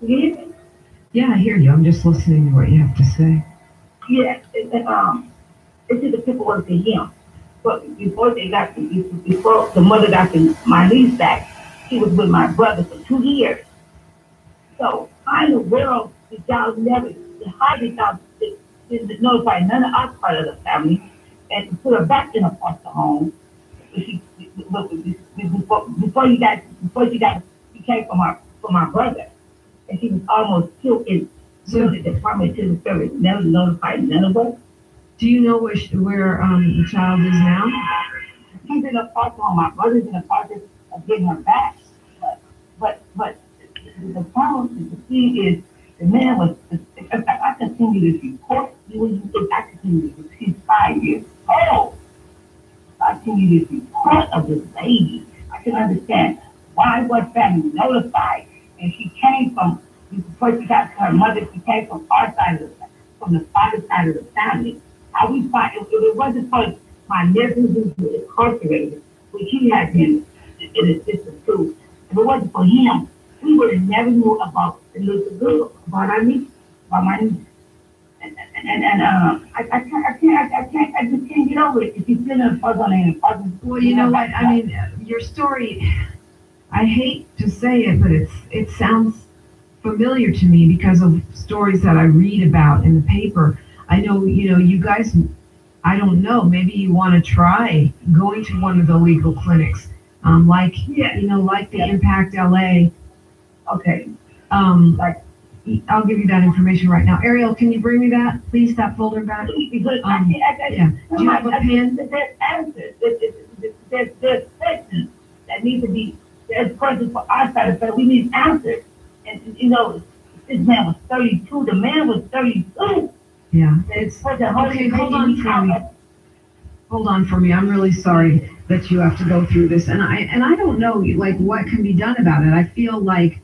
Can you hear me? Yeah, I hear you. I'm just listening to what you have to say. Yeah, it's just the people was to him. But before the mother got my niece back, she was with my brother for 2 years. So how in the world did y'all never, how did y'all did notify none of our part of the family and put her back in a foster home? She, before she came from my brother, and she was almost killed in So, the Department of Civil Service. Never notified none of us. do you know where the child is now? He's in a foster home. My brother's in the process of getting her back. But but the problem, the thing is, the man was. I continue this report. I continue this. He's 5 years old. I continue this report of this lady. I can understand why was family notified, and she came from before she got to her mother. She came from our side of from the father side of the family. How we find if it wasn't for my nephew who was incarcerated, which he had been in the system too. If it wasn't for him, we would have never knew about the little girl, about our niece, about my niece. I just can't get over it. If you feel in a puzzle and in a puzzle, Well, you you know know what? that's I not. mean, your story. I hate to say it, but it sounds familiar to me because of stories that I read about in the paper. I know, you guys. I don't know. Maybe you want to try going to one of the legal clinics, like Yeah, like the yeah, Impact LA. okay. Um, Like, I'll give you that information right now. Ariel, can you bring me that, please? That folder back. because Yeah. Do you have a I pen? there's answers. There's questions that need to be, there's questions for our side of the we need answers. And, this man was 32, the man was 32. Yeah. The It's person holding okay. the Hold baby, on he for out me. of, Hold on for me. I'm really sorry that you have to go through this, and I don't know like what can be done about it. I feel like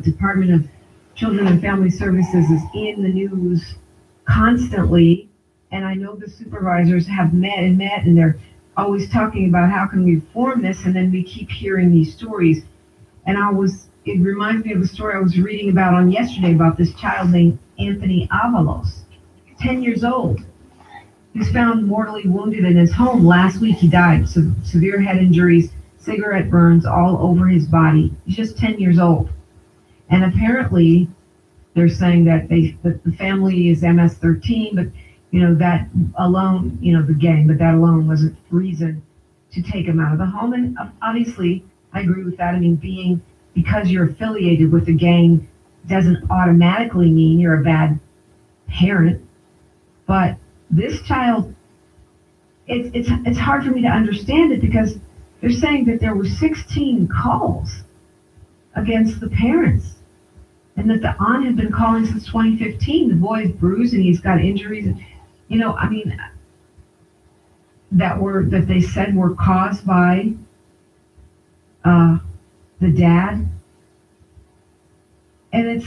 Department of Children and Family Services is in the news constantly, and I know the supervisors have met, and they're always talking about how can we reform this, and then we keep hearing these stories. And it reminds me of a story I was reading about on yesterday about this child named Anthony Avalos, 10 years old. He was found mortally wounded in his home last week. He died. Severe head injuries, cigarette burns all over his body. He's just 10 years old. And apparently, they're saying that the family is MS-13, but that alone, the gang, but that alone wasn't reason to take him out of the home. And obviously, I agree with that. I mean, because you're affiliated with a gang doesn't automatically mean you're a bad parent. But this child, it's hard for me to understand it because they're saying that there were 16 calls against the parents and that the aunt had been calling since 2015. The boy is bruised and he's got injuries. And, I mean, that they said were caused by uh, the dad, and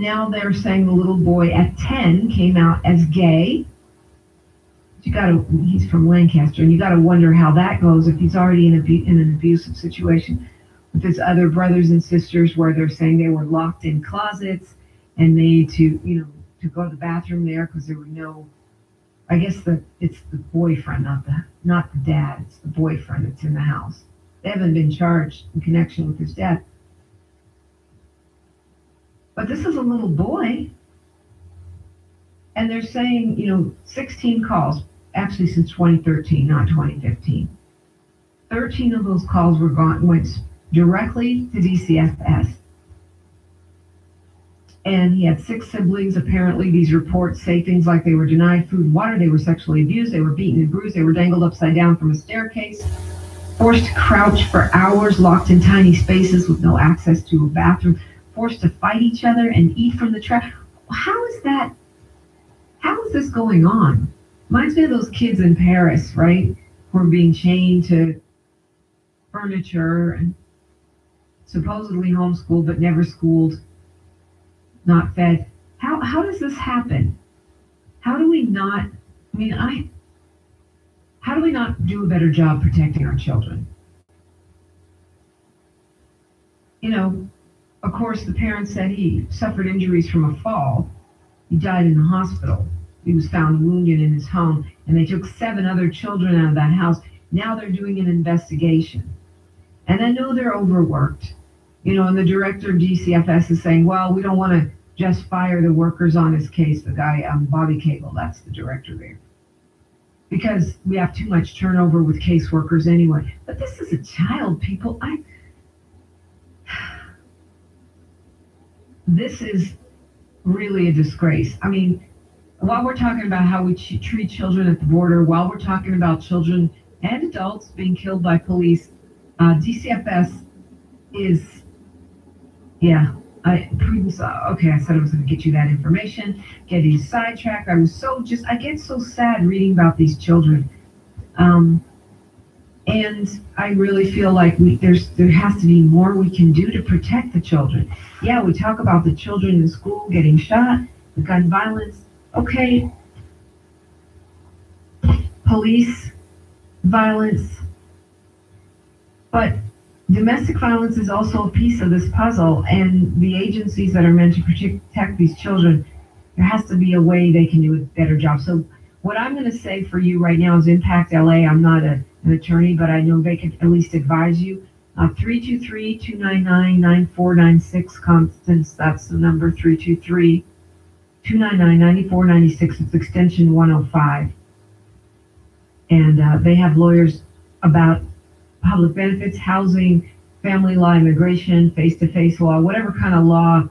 now they're saying the little boy at 10 came out as gay. He's from Lancaster, and you got to wonder how that goes if he's already in an abusive situation with his other brothers and sisters, where they're saying they were locked in closets and made to go to the bathroom there because there were no. I guess it's the boyfriend, not the dad. It's the boyfriend that's in the house. They haven't been charged in connection with his death, but this is a little boy, and they're saying 16 calls actually since 2013, not 2015. 13 of those calls went directly to DCFS. And he had 6 siblings. Apparently, these reports say things like they were denied food and water, they were sexually abused, they were beaten and bruised, they were dangled upside down from a staircase, forced to crouch for hours, locked in tiny spaces with no access to a bathroom, forced to fight each other and eat from the trash. How is that? How is this going on? Reminds me of those kids in Paris, right? Who are being chained to furniture and supposedly homeschooled but never schooled, not fed. How does this happen? How do we not? I mean, how do we not do a better job protecting our children? You know, Of course, the parents said he suffered injuries from a fall. He died in the hospital. He was found wounded in his home, and they took 7 other children out of that house. Now they're doing an investigation. And I know they're overworked. And the director of DCFS is saying, well, we don't want to just fire the workers on his case, the guy, Bobby Cable, that's the director there. Because we have too much turnover with caseworkers anyway. But this is a child, people. This is really a disgrace. I mean, while we're talking about how we treat children at the border, while we're talking about children and adults being killed by police, DCFS is, okay, I said I was going to get you that information, getting sidetracked. I get so sad reading about these children. And I really feel like there has to be more we can do to protect the children. Yeah, we talk about the children in school getting shot, the gun violence. Okay, police violence, but domestic violence is also a piece of this puzzle, and the agencies that are meant to protect these children, there has to be a way they can do a better job. So what I'm going to say for you right now is Impact LA. I'm not an attorney, but I know they can at least advise you. 323-299-9496, Constance, that's the number, 323-299-9496. It's extension 105. And they have lawyers about public benefits, housing, family law, immigration, face-to-face law, whatever kind of law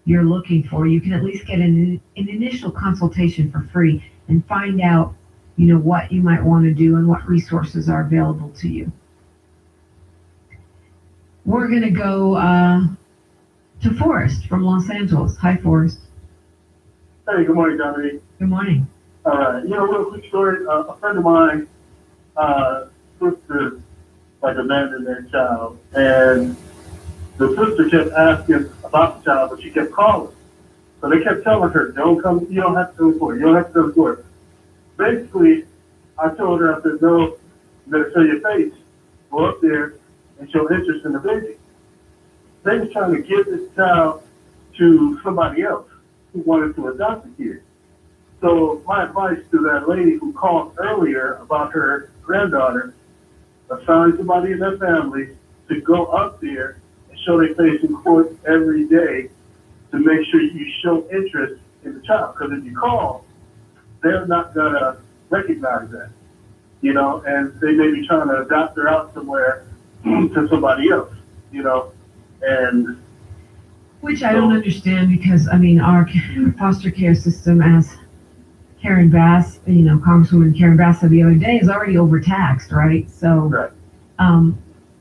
you're looking for. You can at least get an initial consultation for free and find out, what you might want to do and what resources are available to you. We're going to go to Forrest from Los Angeles. Hi, Forrest. Hey, good morning, Dominique. Good morning. All right, real quick story. A friend of mine, sister, abandoned their child, and the sister kept asking about the child, but she kept calling. So they kept telling her, don't come, you don't have to go to court, you don't have to go to court. Basically, I told her, I said, no, you better show your face. Go up there and show interest in the baby. They was trying to give this child to somebody else who wanted to adopt the kid. So my advice to that lady who called earlier about her granddaughter, assign somebody in their family to go up there and show their face in court every day to make sure you show interest in the child. Because if you call, they're not going to recognize that, and they may be trying to adopt her out somewhere to somebody else, and which I don't understand because, our foster care system, as Karen Bass, Congresswoman Karen Bass said the other day, is already overtaxed, right? So right.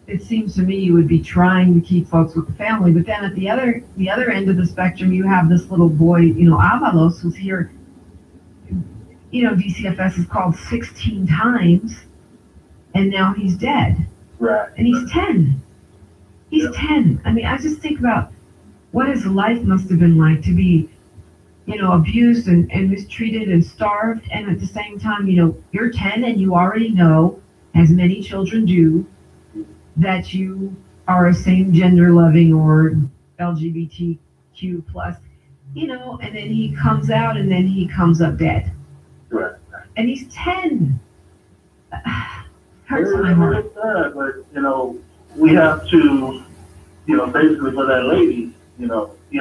It seems to me you would be trying to keep folks with the family, but then at the other end of the spectrum, you have this little boy, Avalos, who's here. DCFS has called 16 times, and now he's dead. Right. And he's 10. He's 10. I just think about what his life must have been like to be, abused and mistreated and starved. And at the same time, you're 10 and you already know, as many children do, that you are a same gender loving or LGBTQ plus, and then he comes out and then he comes up dead. Right. And he's 10. Hurts my heart. It's sad, but, we have to, basically for that lady, you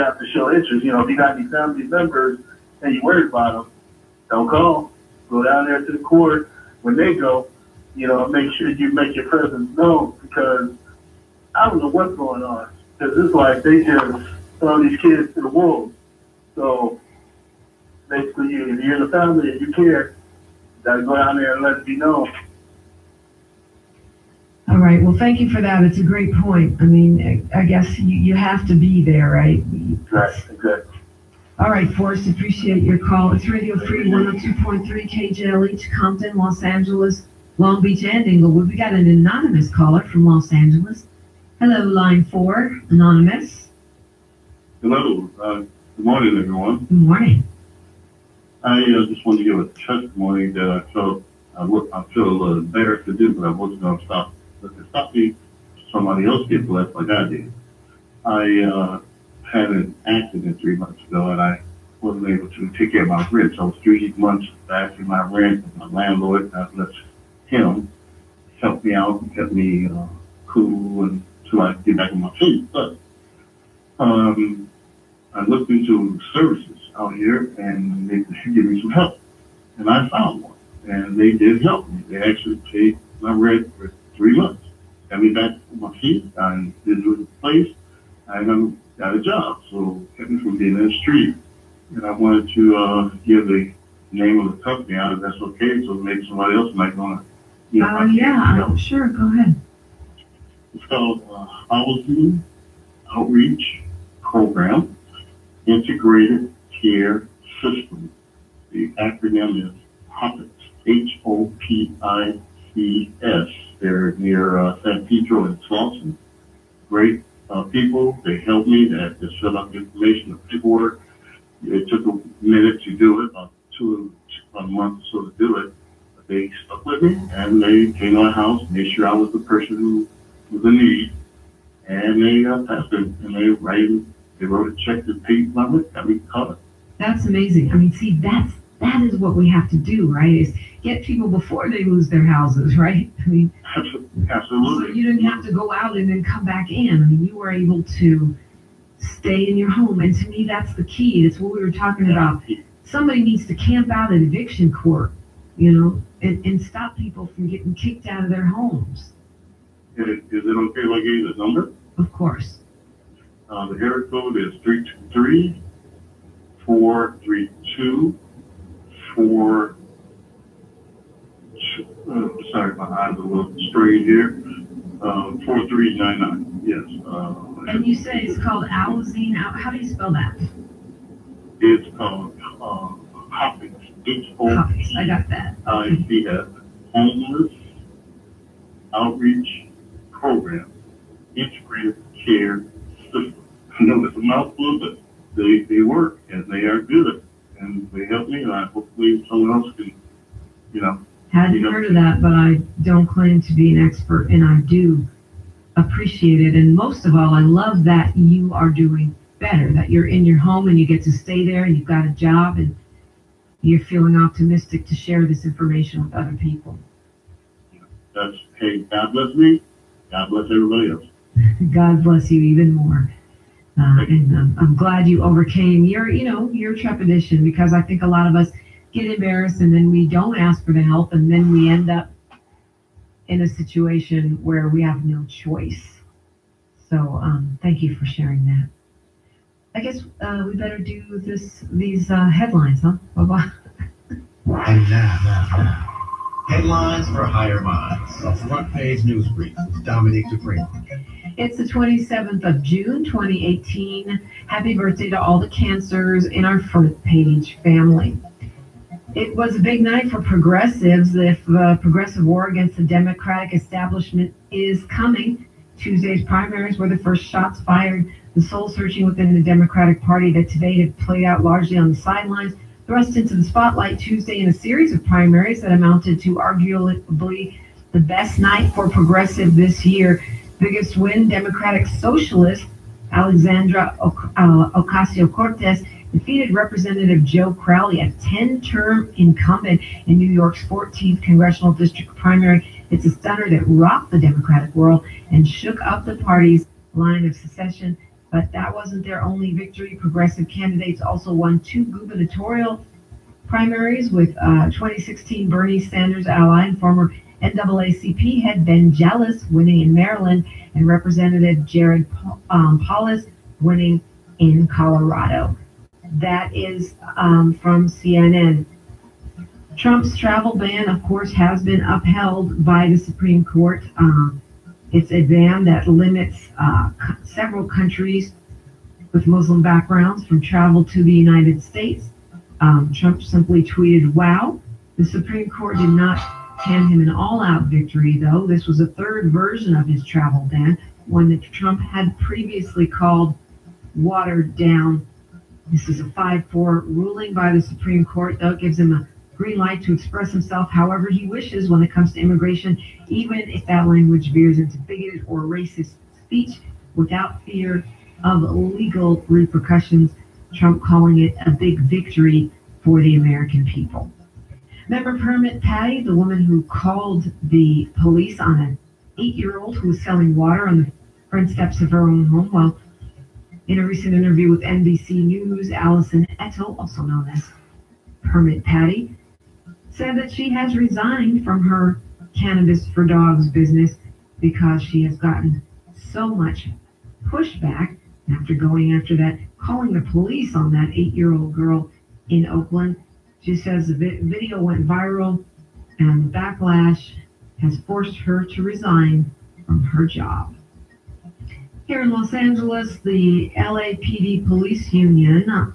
have to show interest. If you got any family members and you worried about them, don't call. Go down there to the court. When they go, make sure you make your presence known, because I don't know what's going on. Because it's like they just throw these kids to the wolves. So basically, if you're in the family and you care, you got to go down there and let it be known. All right. Well, thank you for that. It's a great point. I guess you have to be there, right? Right. Exactly. All right, Forrest, appreciate your call. It's Radio Free 102.3 KJLH, Compton, Los Angeles, Long Beach, and Inglewood. We got an anonymous caller from Los Angeles. Hello, line 4, anonymous. Hello. Good morning, everyone. Good morning. I just wanted to give a testimony that I felt I feel a little embarrassed to do, but I wasn't going to stop me. Somebody else get blessed like I did. I had an accident 3 months ago, and I wasn't able to take care of my rent. So I was 3 months back in my rent. And my landlord, God bless him, helped me out, kept me cool until I get back on my feet. But I looked into services out here, and they could give me some help, and I found one, and they did help me. They actually paid my rent for 3 months, got me back on my feet. I did do the place. I got a job, so kept me from being in the street. And I wanted to give the name of the company out, if that's okay, so maybe somebody else might want to. Yeah, sure, go ahead. It's called Housing Outreach Program Integrated Care System. The acronym is HOPICS, HOPICS. They're near San Pedro and Slauson. Great people. They helped me. They had to fill out the information, the paperwork. It took a minute to do it, about a month or so to do it. But they stuck with me, and they came to my house, made sure I was the person who was in need, and they passed it. And they wrote a check to pay my rent, got me covered. That's amazing. I mean, see, that is what we have to do, right? Is get people before they lose their houses, right? I mean, absolutely. So you didn't have to go out and then come back in. I mean, you were able to stay in your home, and to me, that's the key. It's what we were talking about. Somebody needs to camp out at eviction court, and stop people from getting kicked out of their homes. Is it okay if I give you the number? Of course. The area code is 323-432-4. Sorry, my eyes are a little straight here. 4399. Yes. And you say it's called Housing. How do you spell that? It's called HOPICS. HOPICS. I got that. HOPICS. Homeless Outreach Program Integrated Care System. I know it's a mouthful, but they work, and they are good, and they help me, and hopefully someone else can, Hadn't heard of that, but I don't claim to be an expert, and I do appreciate it. And most of all, I love that you are doing better, that you're in your home and you get to stay there and you've got a job and you're feeling optimistic to share this information with other people. Hey, God bless me. God bless everybody else. God bless you even more. And I'm glad you overcame your trepidation, because I think a lot of us get embarrassed and then we don't ask for the help, and then we end up in a situation where we have no choice. So thank you for sharing that. I guess we better do these headlines, huh? Bye-bye. And now, headlines for higher minds. A front page news brief with Dominique Dupre. It's the 27th of June, 2018. Happy birthday to all the cancers in our front page family. It was a big night for progressives. If the progressive war against the Democratic establishment is coming, Tuesday's primaries were the first shots fired. The soul searching within the Democratic Party that today had played out largely on the sidelines, thrust into the spotlight Tuesday in a series of primaries that amounted to arguably the best night for progressive this year. Biggest win, Democratic Socialist Alexandra Ocasio-Cortez defeated Representative Joe Crowley, a 10-term incumbent in New York's 14th congressional district primary. It's a stunner that rocked the Democratic world and shook up the party's line of secession. But that wasn't their only victory. Progressive candidates also won 2 gubernatorial primaries, with 2016 Bernie Sanders ally and former NAACP head Ben Jealous winning in Maryland, and Representative Jared Polis winning in Colorado. That is from CNN. Trump's travel ban, of course, has been upheld by the Supreme Court. It's a ban that limits several countries with Muslim backgrounds from travel to the United States. Trump simply tweeted, "Wow." The Supreme Court did not hand him an all-out victory, though. This was a third version of his travel ban, one that Trump had previously called watered down. This is a 5-4 ruling by the Supreme Court, though. It gives him a green light to express himself however he wishes when it comes to immigration, even if that language veers into bigoted or racist speech, without fear of legal repercussions, Trump calling it a big victory for the American people. Member Permit Patty, the woman who called the police on an 8-year-old who was selling water on the front steps of her own home, while in a recent interview with NBC News, Allison Ettel, also known as Permit Patty, said that she has resigned from her Cannabis for Dogs business because she has gotten so much pushback after going after that, calling the police on that 8-year-old girl in Oakland. She says the video went viral and the backlash has forced her to resign from her job. Here in Los Angeles, the LAPD police union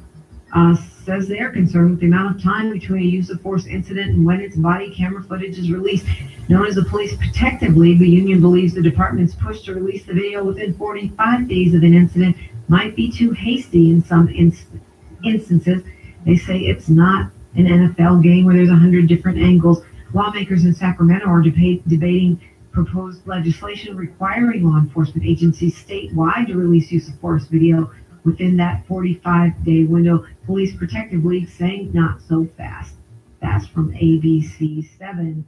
says they are concerned with the amount of time between a use of force incident and when its body camera footage is released. Known as the Police Protective League, the union believes the department's push to release the video within 45 days of an incident might be too hasty in some instances. They say it's not an NFL game where there's 100 different angles. Lawmakers in Sacramento are debating proposed legislation requiring law enforcement agencies statewide to release use of force video within that 45-day window. Police Protective League saying not so fast. That's from ABC 7.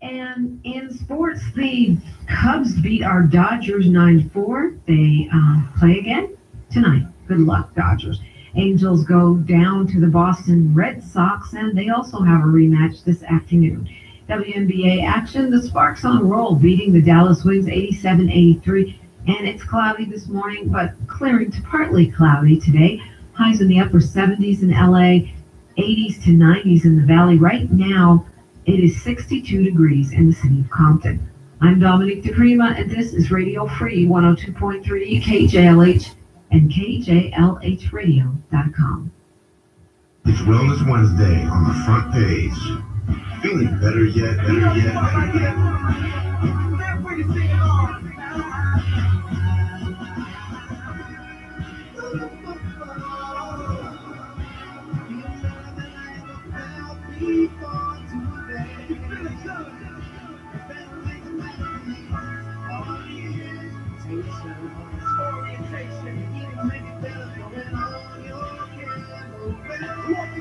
And in sports, the Cubs beat our Dodgers 9-4. They play again tonight. Good luck, Dodgers. Angels go down to the Boston Red Sox, and they also have a rematch this afternoon. WNBA action, the Sparks on a roll, beating the Dallas Wings 87-83. And it's cloudy this morning, but clearing to partly cloudy today. Highs in the upper 70s in LA, 80s to 90s in the valley. Right now, it is 62 degrees in the city of Compton. I'm Dominique DePrima, and this is Radio Free 102.3 KJLH and kjlhradio.com. It's Wellness Wednesday on the front page. Feeling better yet, better yet, better yet.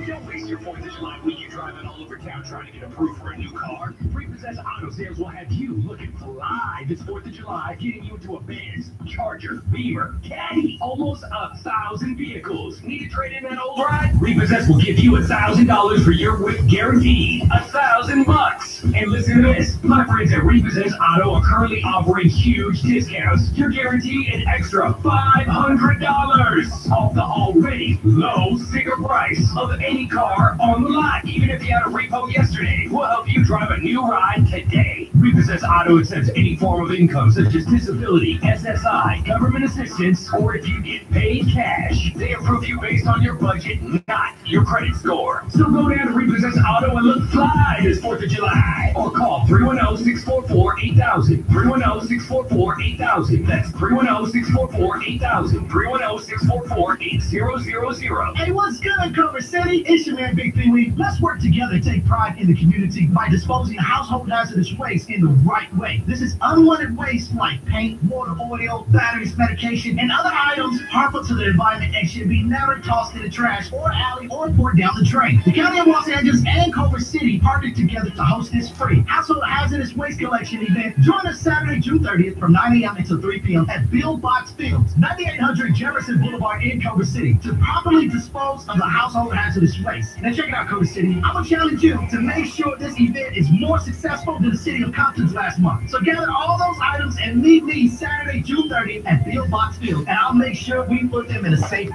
Don't waste your 4th of July weekend driving all over town trying to get approved for a new car. Repossessed Auto Sales will have you looking fly this 4th of July, getting you into a Benz, Charger, Beamer, Caddy, almost 1,000 vehicles. Need to trade in that old ride? Repossessed will give you $1,000 for your whip guaranteed. $1,000. And listen to this. My friends at Repossessed Auto are currently offering huge discounts. You're guaranteed an extra $500 off the already low sticker price of any car on the lot. Even if you had a repo yesterday, we'll help you drive a new ride today. Repossessed Auto accepts any form of income such as disability, SSI, government assistance, or if you get paid cash. They approve you based on your budget, not your credit score. So go down to Repossessed Auto and look fly this 4th of July. Or call 310-644-8000. 310-644-8000. That's 310-644-8000. 310-644-8000. Hey, what's good, Culver City? It's your man, Big Pee-wee. Let's work together to take pride in the community by disposing of household hazardous waste in the right way. This is unwanted waste like paint, water, oil, batteries, medication, and other items harmful to the environment and should be never tossed in the trash or alley or poured down the drain. The County of Los Angeles and Culver City partnered together to host this free household hazardous waste collection event. Join us Saturday, June 30th from 9 a.m. until 3 p.m. at Bill Box Fields, 9800 Jefferson Boulevard in Culver City to properly dispose of the household hazardous waste. Now check it out, Culver City. I'm going to challenge you to make sure this event is more successful than the city of Compton's last month. So gather all those items and meet me Saturday, June 30th at Bill Box Field, and I'll make sure we put them in a safe.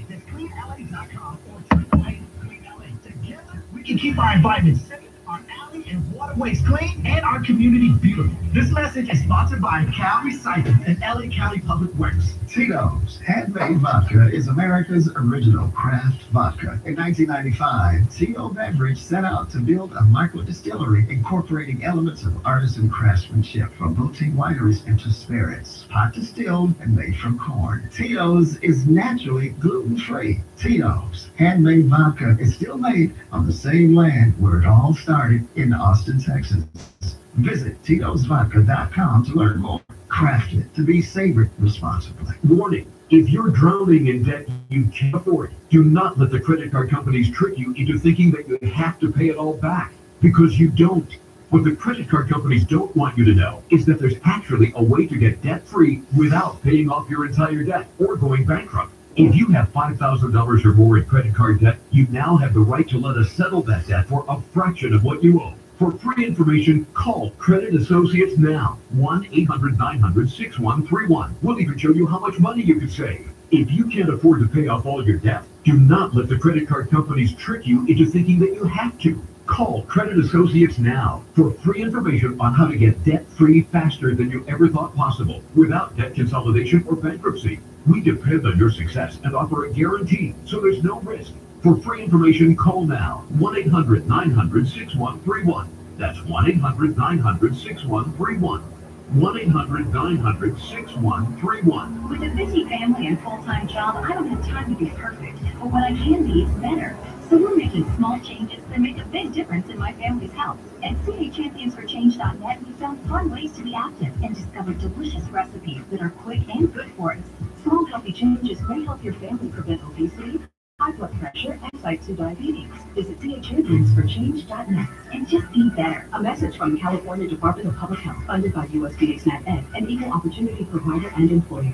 That's cleanla.com or AAA. Together, we can keep our environment safe, our alley and waterways clean, and our community beautiful. This message is sponsored by Cal Recycling and LA County Public Works. Tito's Handmade Vodka is America's original craft vodka. In 1995, Tito Beverage set out to build a micro distillery incorporating elements of artisan craftsmanship from boutique wineries into spirits, pot distilled and made from corn. Tito's is naturally gluten-free. Tito's Handmade Vodka is still made on the same land where it all started in Austin, Texas. Visit Tito'sVodka.com to learn more. Crafted to be savored responsibly. Warning, if you're drowning in debt you can't afford, do not let the credit card companies trick you into thinking that you have to pay it all back, because you don't. What the credit card companies don't want you to know is that there's actually a way to get debt-free without paying off your entire debt or going bankrupt. If you have $5,000 or more in credit card debt, you now have the right to let us settle that debt for a fraction of what you owe. For free information, call Credit Associates now. 1-800-900-6131. We'll even show you how much money you could save. If you can't afford to pay off all your debt, do not let the credit card companies trick you into thinking that you have to. Call Credit Associates now for free information on how to get debt-free faster than you ever thought possible without debt consolidation or bankruptcy. We depend on your success and offer a guarantee, so there's no risk. For free information, call now. 1-800-900-6131. That's 1-800-900-6131. 1-800-900-6131. With a busy family and full-time job, I don't have time to be perfect, but what I can be is better. So we're making small changes that make a big difference in my family's health. At kjlh.net, we found fun ways to be active and discovered delicious recipes that are quick and good for us. Small healthy changes may help your family prevent obesity, high blood pressure, and type 2 diabetes. Visit kjlh.net and just be better. A message from the California Department of Public Health, funded by USDA SNAP Ed, an equal opportunity provider and employer.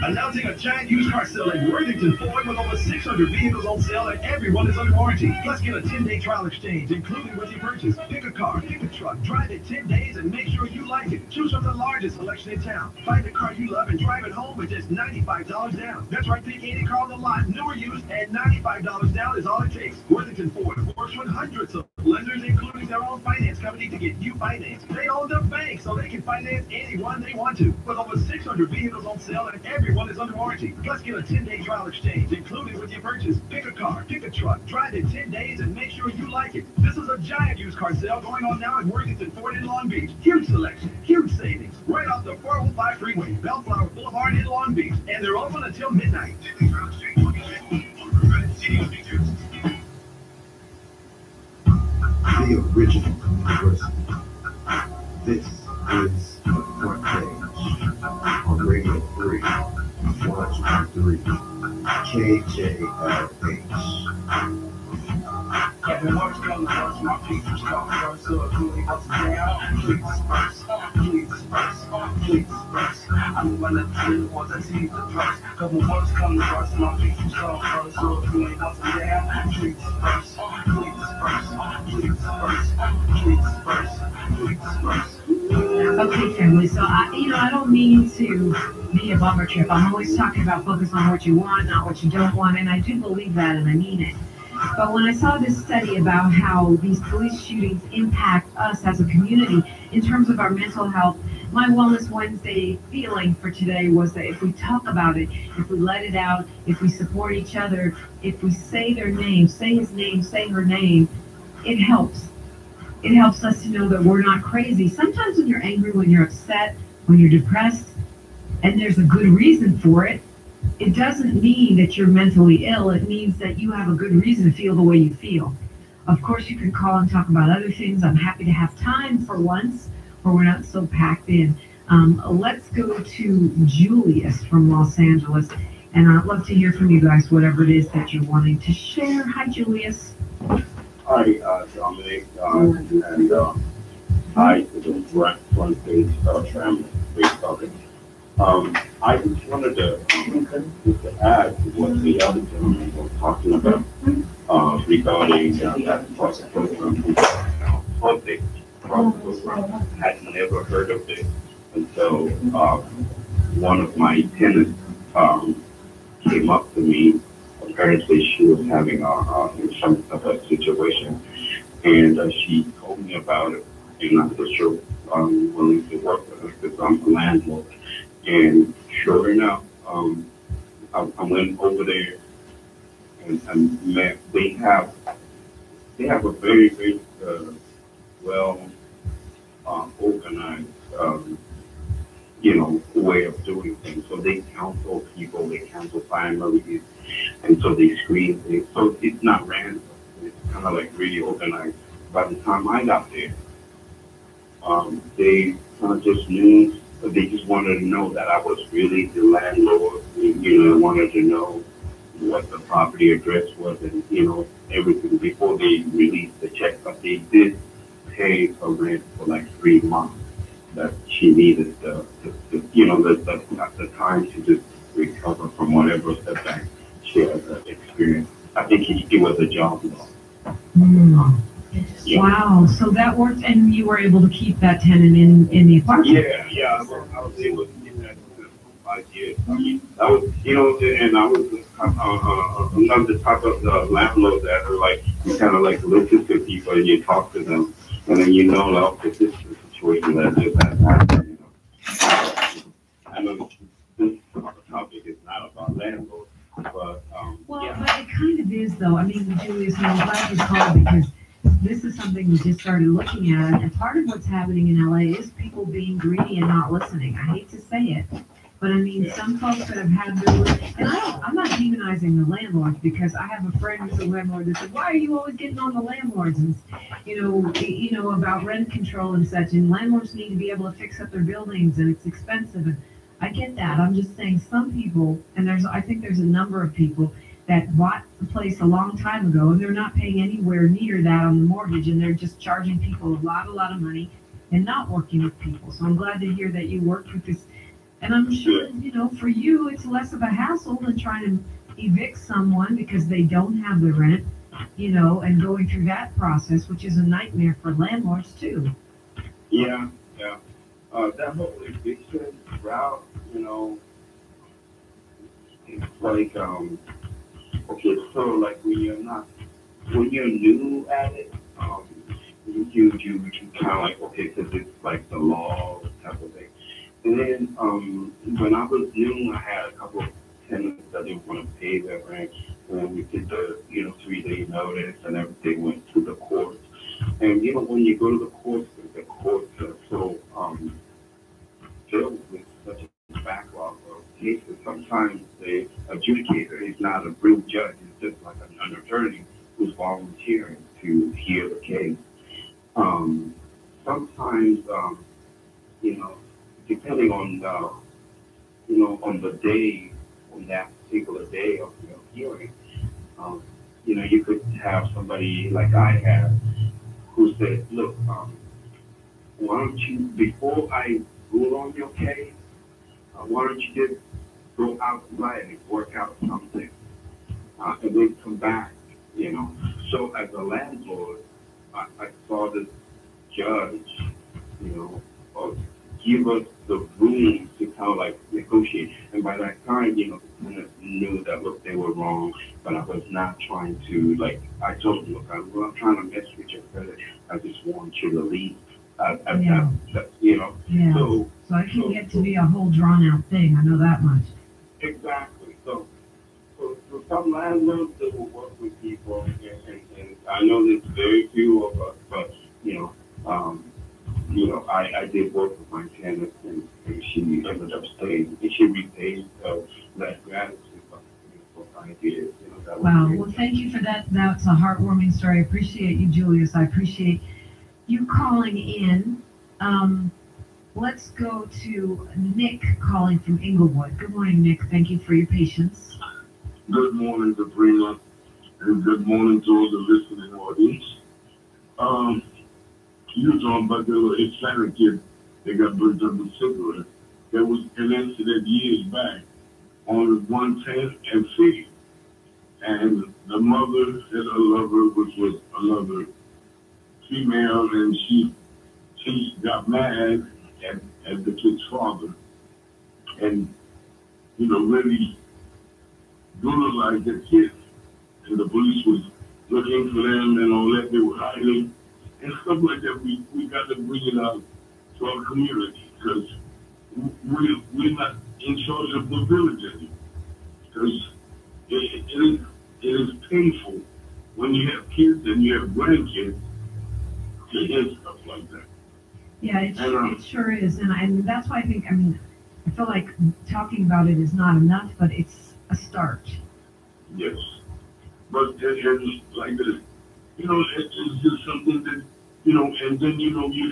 Announcing a giant used car sale at Worthington Ford with over 600 vehicles on sale and everyone is under warranty. Plus, get a 10-day trial exchange, including with your purchase. Pick a car, pick a truck, drive it 10 days and make sure you like it. Choose from the largest selection in town. Find the car you love and drive it home with just $95 down. That's right, pick any car on the lot, new or used, and $95 down is all it takes. Worthington Ford works with hundreds of lenders, including their own finance company, to get you financed. They own the bank, so they can finance anyone they want to. With over 600 vehicles on sale and everyone is under warranty. Plus, get a 10-day trial exchange, including with your purchase. Pick a car, pick a truck, drive it 10 days, and make sure you like it. This is a giant used car sale going on now at Worthington Ford in Long Beach. Huge selection, huge savings, right off the 405 freeway, Bellflower Boulevard in Long Beach. And they're open until midnight. The original university. This is the front page on Radio 3, 103, KJLH. Everyone's gonna watch my features come first, so if you want to down, please first, please first, please first. I'm gonna do what I see the first. Couple words come first, my features come first, so if you ain't want to down, please first, please first, please first, please first, please first. Okay, family. So I don't mean to be a bummer trip. I'm always talking about focus on what you want, not what you don't want, and I do believe that, and I mean it. But when I saw this study about how these police shootings impact us as a community in terms of our mental health, my Wellness Wednesday feeling for today was that if we talk about it, if we let it out, if we support each other, if we say their name, say his name, say her name, it helps. It helps us to know that we're not crazy. Sometimes when you're angry, when you're upset, when you're depressed, and there's a good reason for it, it doesn't mean that you're mentally ill. It means that you have a good reason to feel the way you feel. Of course, you can call and talk about other things. I'm happy to have time for once where we're not so packed in. Let's go to Julius from Los Angeles. And I'd love to hear from you guys, whatever it is that you're wanting to share. Hi, Julius. Hi, Dominic, and hi to the front page family topic. I just wanted to add to what the other gentleman was talking about regarding that program. Public had never heard of it until one of my tenants came up to me. Apparently, she was having some type of situation, and she told me about it. And I said, sure, I'm willing to work with her because I'm a landlord. And sure enough, I went over there and met. They have a very, very well organized, way of doing things. So they counsel people, they counsel families, and so they screen things. So it's not random. It's kind of like really organized. By the time I got there, They kind of just knew, but they just wanted to know that I was really the landlord. Wanted to know what the property address was and, everything before they released the check. But they did pay a rent for like 3 months that she needed the time to just recover from whatever setback she had experienced. I think it was a job loss. Mm. Yeah. Wow. So that worked, and you were able to keep that tenant in the apartment. Yeah, I was able to get that for 5 years. I mean, that was, and I was, I'm not the type of the landlord that are like, you kind of like listen to people and you talk to them, and then like, okay, this is the situation that just has happened. I know this topic is not about landlords, but, Well, yeah. but it kind of is, though. I mean, Julius, and I'm glad you called because this is something we just started looking at, and part of what's happening in LA is people being greedy and not listening. I hate to say it, but I mean, Yeah. some folks that have had their, and I'm not demonizing the landlords because I have a friend who's a landlord that said, "Why are you always getting on the landlords?" And about rent control and such. And landlords need to be able to fix up their buildings, and it's expensive. And I get that. I'm just saying some people, and I think there's a number of people that bought the place a long time ago and they're not paying anywhere near that on the mortgage, and they're just charging people a lot of money and not working with people. So I'm glad to hear that you worked with this. And I'm sure, for you, it's less of a hassle than trying to evict someone because they don't have the rent, and going through that process, which is a nightmare for landlords too. Yeah, yeah. That whole eviction route, it's like, okay, so like when you're new at it, you kind of like, okay, because it's like the law type of thing. And then when I was new, I had a couple of tenants that didn't want to pay their rent, and then we did the 3-day notice, and everything went to the courts. And when you go to the courts are so filled with such a backlog of cases. Sometimes the adjudicator is not a real judge; it's just like an attorney who's volunteering to hear the case. Um, Sometimes, you know, depending on on the day, on that particular day of your hearing, um, you could have somebody like I had who said, "Look, why don't you, before I rule on your case, why don't you just go outside and work out something, and then come back?" So as a landlord, I saw this judge, you know, uh, give us the room to kind of like negotiate. And by that time, the tenant knew that, look, they were wrong, but I was not trying to, like, I told them, look, I'm not trying to mess with your credit. I just want you to leave. Yeah. Yeah. So, So it can get to be a whole drawn out thing. I know that much. exactly. So some landlords that will work with people, and I know there's very few of us, but you know, um, I did work with my tenant, and she ended up staying, and she repaid that gratitude for 5 years. That was Wow. great. Well, thank you for that. That's a heartwarming story. I appreciate you, Julius. I appreciate you calling in. Let's go to Nick calling from Inglewood. Good morning, Nick. Thank you for your patience. Good morning, Sabrina, and good morning to all the listening audience. Um, you were talking about the little Hispanic kid that got burnt up with cigarette. There was an incident years back on 110 and C, and the mother and her lover was with another female, and she got mad at the kid's father, and really brutalized the kid. And the police was looking for them and all that. They were hiding and stuff like that. We got to bring it out to our community because we're not in charge of the village anymore. Because it is painful when you have kids and you have grandkids to hear stuff like that. Yeah, it sure is. And that's why I feel like talking about it is not enough, but it's a start. Yes. But it's like this, it's just something that, and then, you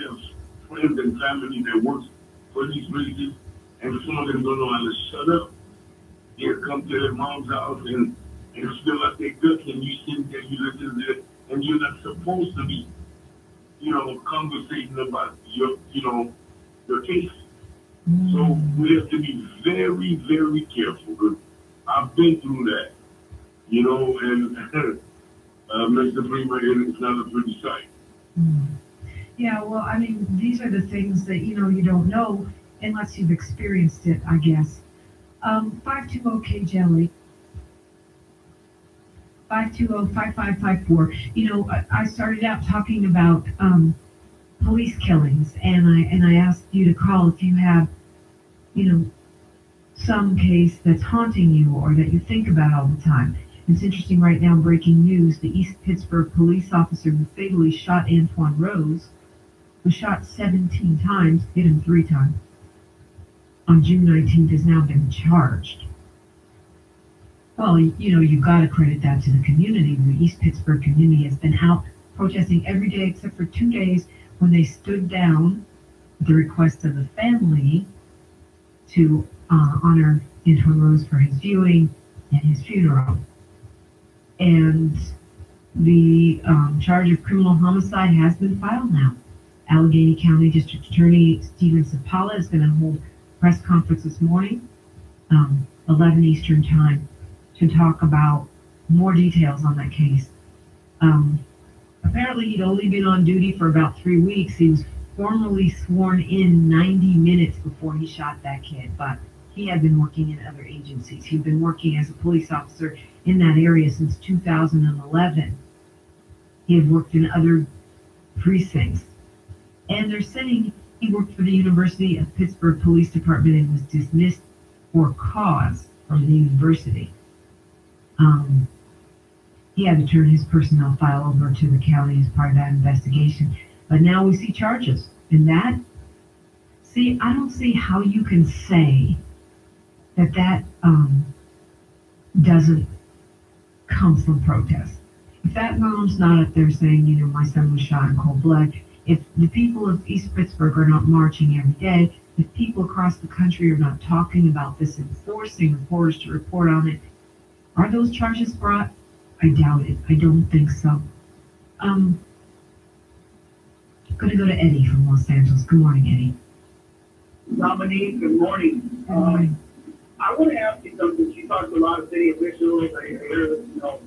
have friends and family that works for these places, and some of them don't know how to shut up. They'll come to their mom's house and spill out their guts, and you sit there, you listen to it, and you're not supposed to be, conversating about your case. So we have to be very, very careful. 'Cause I've been through that, and Mr. Freeman, it's not a pretty sight. Yeah, well, I mean, these are the things that, you don't know unless you've experienced it, I guess. 520 kjlh. 520-5554. I started out talking about police killings, and I asked you to call if you have, some case that's haunting you or that you think about all the time. It's interesting right now, breaking news, the East Pittsburgh police officer who fatally shot Antoine Rose, was shot 17 times, hit him 3 times, on June 19th, has now been charged. Well, you've got to credit that to the community. The East Pittsburgh community has been out protesting every day except for 2 days when they stood down at the request of the family to honor Antoine Rose for his viewing and his funeral. And the charge of criminal homicide has been filed now. Allegheny County District Attorney Stephen Sapala is going to hold a press conference this morning, 11 Eastern Time, to talk about more details on that case. Apparently, he'd only been on duty for about 3 weeks. He was formally sworn in 90 minutes before he shot that kid, but he had been working in other agencies. He'd been working as a police officer in that area since 2011. He had worked in other precincts. And they're saying he worked for the University of Pittsburgh Police Department and was dismissed for cause from the university. He had to turn his personnel file over to the county as part of that investigation. But now we see charges. And I don't see how you can say that doesn't come from protest. If that mom's not up there saying, my son was shot in cold blood, if the people of East Pittsburgh are not marching every day, if people across the country are not talking about this and forcing reporters to report on it, are those charges brought? I doubt it. I don't think so. I'm going to go to Eddie from Los Angeles. Good morning, Eddie. Dominique, good morning. Good morning. I want to ask you something. She talked to a lot of city officials. I hear that,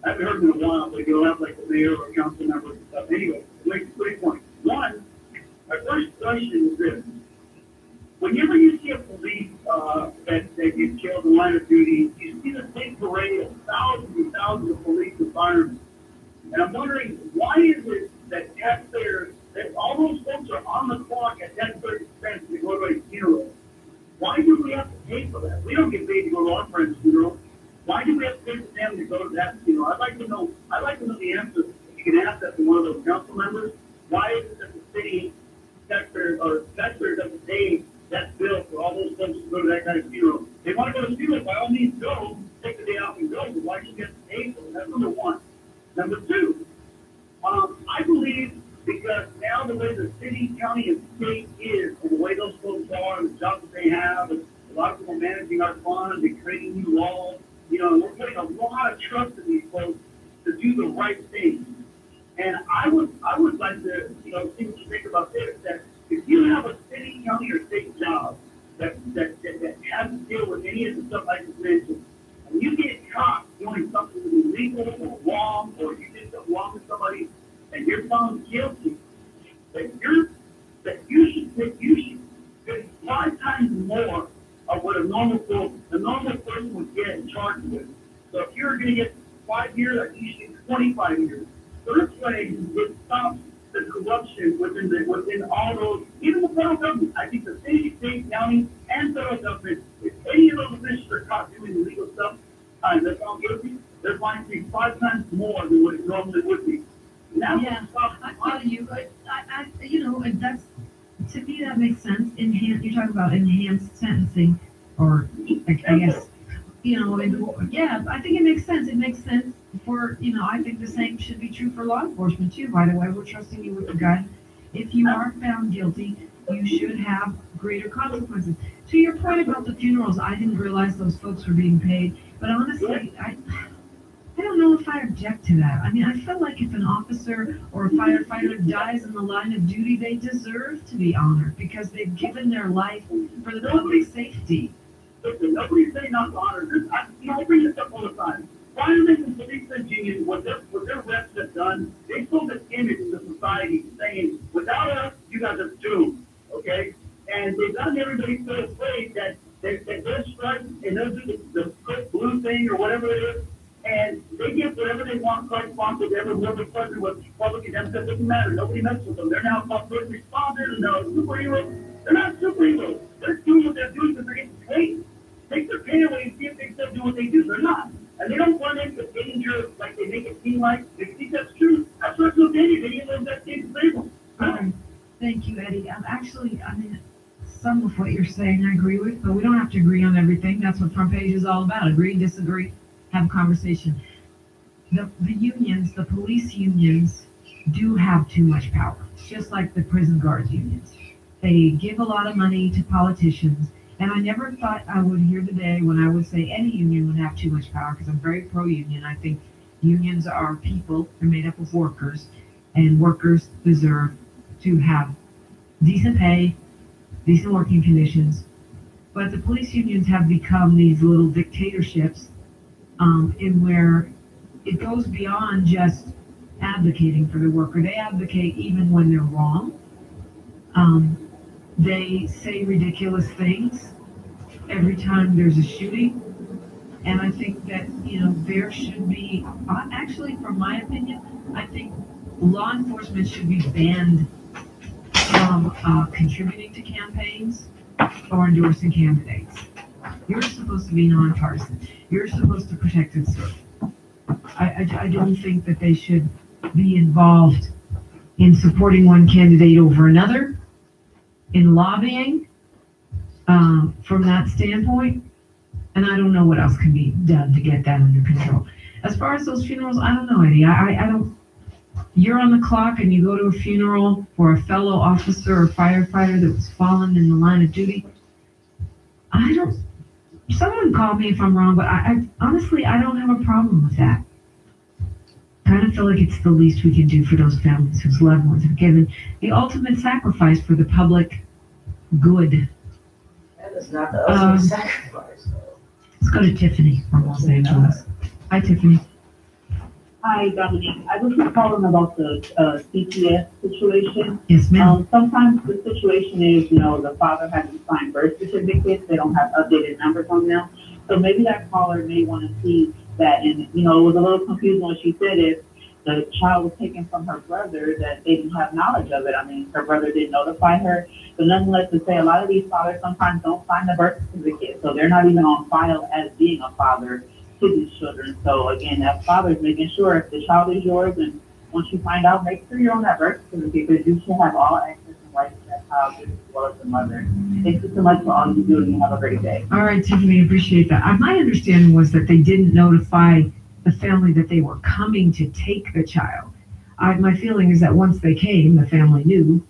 I haven't heard in a while, but you'll have like the mayor or council members and stuff. Anyway, make 3 points. One, my first question is this. Whenever you see a police that gets killed in line of duty, you see this big parade of thousands and thousands of police and firemen. And I'm wondering, why is it that taxpayers, that all those folks are on the clock at taxpayers' expense to go to a funeral? Why do we have to pay for that? We don't get paid to go to our friend's funeral. Why do we have to pay for them to go to that funeral? I'd like to know the answer. If you can ask that to one of those council members. Why is it that the city taxpayers have to pay that bill for all those folks to go to that guy's funeral? They want to go to funeral, by all means go, take the day off and go, but why should you have to pay for it? That's number one. Number two, I believe because now the way the city, county, and state is, and the way those folks are, and the jobs that they have, and a lot of people are managing our funds and creating new laws, and we're putting a lot of trust in these folks to do the right thing. And I would like to, see what you think about this, that if you have a city, county, or state job that has to deal with any of the stuff I just mentioned, and you get caught doing something illegal or wrong, or you did something wrong with somebody, and you're found guilty, that you should get 5 times more of what a normal person would get and charged with. So if you're going to get 5 years, you should get 25 years. So this way, it stops the corruption within all those, even the federal government. I think the city, state, county, and federal government, if any of those officials are caught doing illegal stuff and they're found guilty, they're going to be 5 times more than what it normally would be. Yeah, I follow you. That's, to me, that makes sense. You're talking about enhanced sentencing, or I guess, yeah, I think it makes sense. It makes sense for, I think the same should be true for law enforcement too. By the way, we're trusting you with the gun. If you are found guilty, you should have greater consequences. To your point about the funerals, I didn't realize those folks were being paid, but honestly, I don't know if I object to that. I mean, I feel like if an officer or a firefighter dies in the line of duty, they deserve to be honored because they've given their life for the public safety. Listen, nobody's saying not to honor this. I bring this up all the time. Firemen and policemen's union, what their reps have done, they sold this image to society saying, without us, you guys are doomed, okay? And they've gotten everybody so afraid that they're striped and they'll do the quick blue thing or whatever it is, and they get whatever they want, carte blanche, whatever, whoever president was Republican, Democrat, doesn't matter. Nobody messes with them. They're now called first responders and they're superheroes. They're not superheroes. They're doing what they're doing because they're getting paid. Take their pay away and see if they still do what they do. They're not. And they don't run into danger like they make it seem like. If you think that's true, that's what's so dangerous. They didn't live that same stable. Thank you, Eddie. I mean, some of what you're saying I agree with, but we don't have to agree on everything. That's what Front Page is all about. Agree, disagree, have a conversation. The unions, the police unions, do have too much power, just like the prison guards unions. They give a lot of money to politicians. And I never thought I would hear the day when I would say any union would have too much power, because I'm very pro-union. I think unions are people, they're made up of workers, and workers deserve to have decent pay, decent working conditions. But the police unions have become these little dictatorships in where it goes beyond just advocating for the worker. They advocate even when they're wrong. They say ridiculous things every time there's a shooting. And I think that, there should be, actually, from my opinion, I think law enforcement should be banned from contributing to campaigns or endorsing candidates. You're supposed to be nonpartisan. You're supposed to protect and serve. I don't think that they should be involved in supporting one candidate over another, in lobbying from that standpoint, and I don't know what else can be done to get that under control. As far as those funerals, I don't know, Eddie. I don't. You're on the clock and you go to a funeral for a fellow officer or firefighter that was fallen in the line of duty. I don't. Someone call me if I'm wrong, but I honestly I don't have a problem with that. I kind of feel like it's the least we can do for those families whose loved ones have given the ultimate sacrifice for the public good. That is not the ultimate sacrifice. Let's go to Tiffany from Los Angeles. Hi, Tiffany. Hi, Dominique. I was just calling about the CPS situation. Yes, ma'am. Sometimes the situation is, the father hasn't signed birth certificates. They don't have updated numbers on them. So maybe that caller may want to see that. And, it was a little confusing when she said if the child was taken from her brother, that they didn't have knowledge of it. I mean, her brother didn't notify her. But nonetheless, to say a lot of these fathers sometimes don't sign the birth certificate. So they're not even on file as being a father to these children. So again, that father is making sure if the child is yours, and once you find out, make sure you're on that birth certificate, because you should have all access and rights to that child as well as the mother. Thank you so much for all you do, and you have a great day. All right, Tiffany, appreciate that. My understanding was that they didn't notify the family that they were coming to take the child. My feeling is that once they came, the family knew.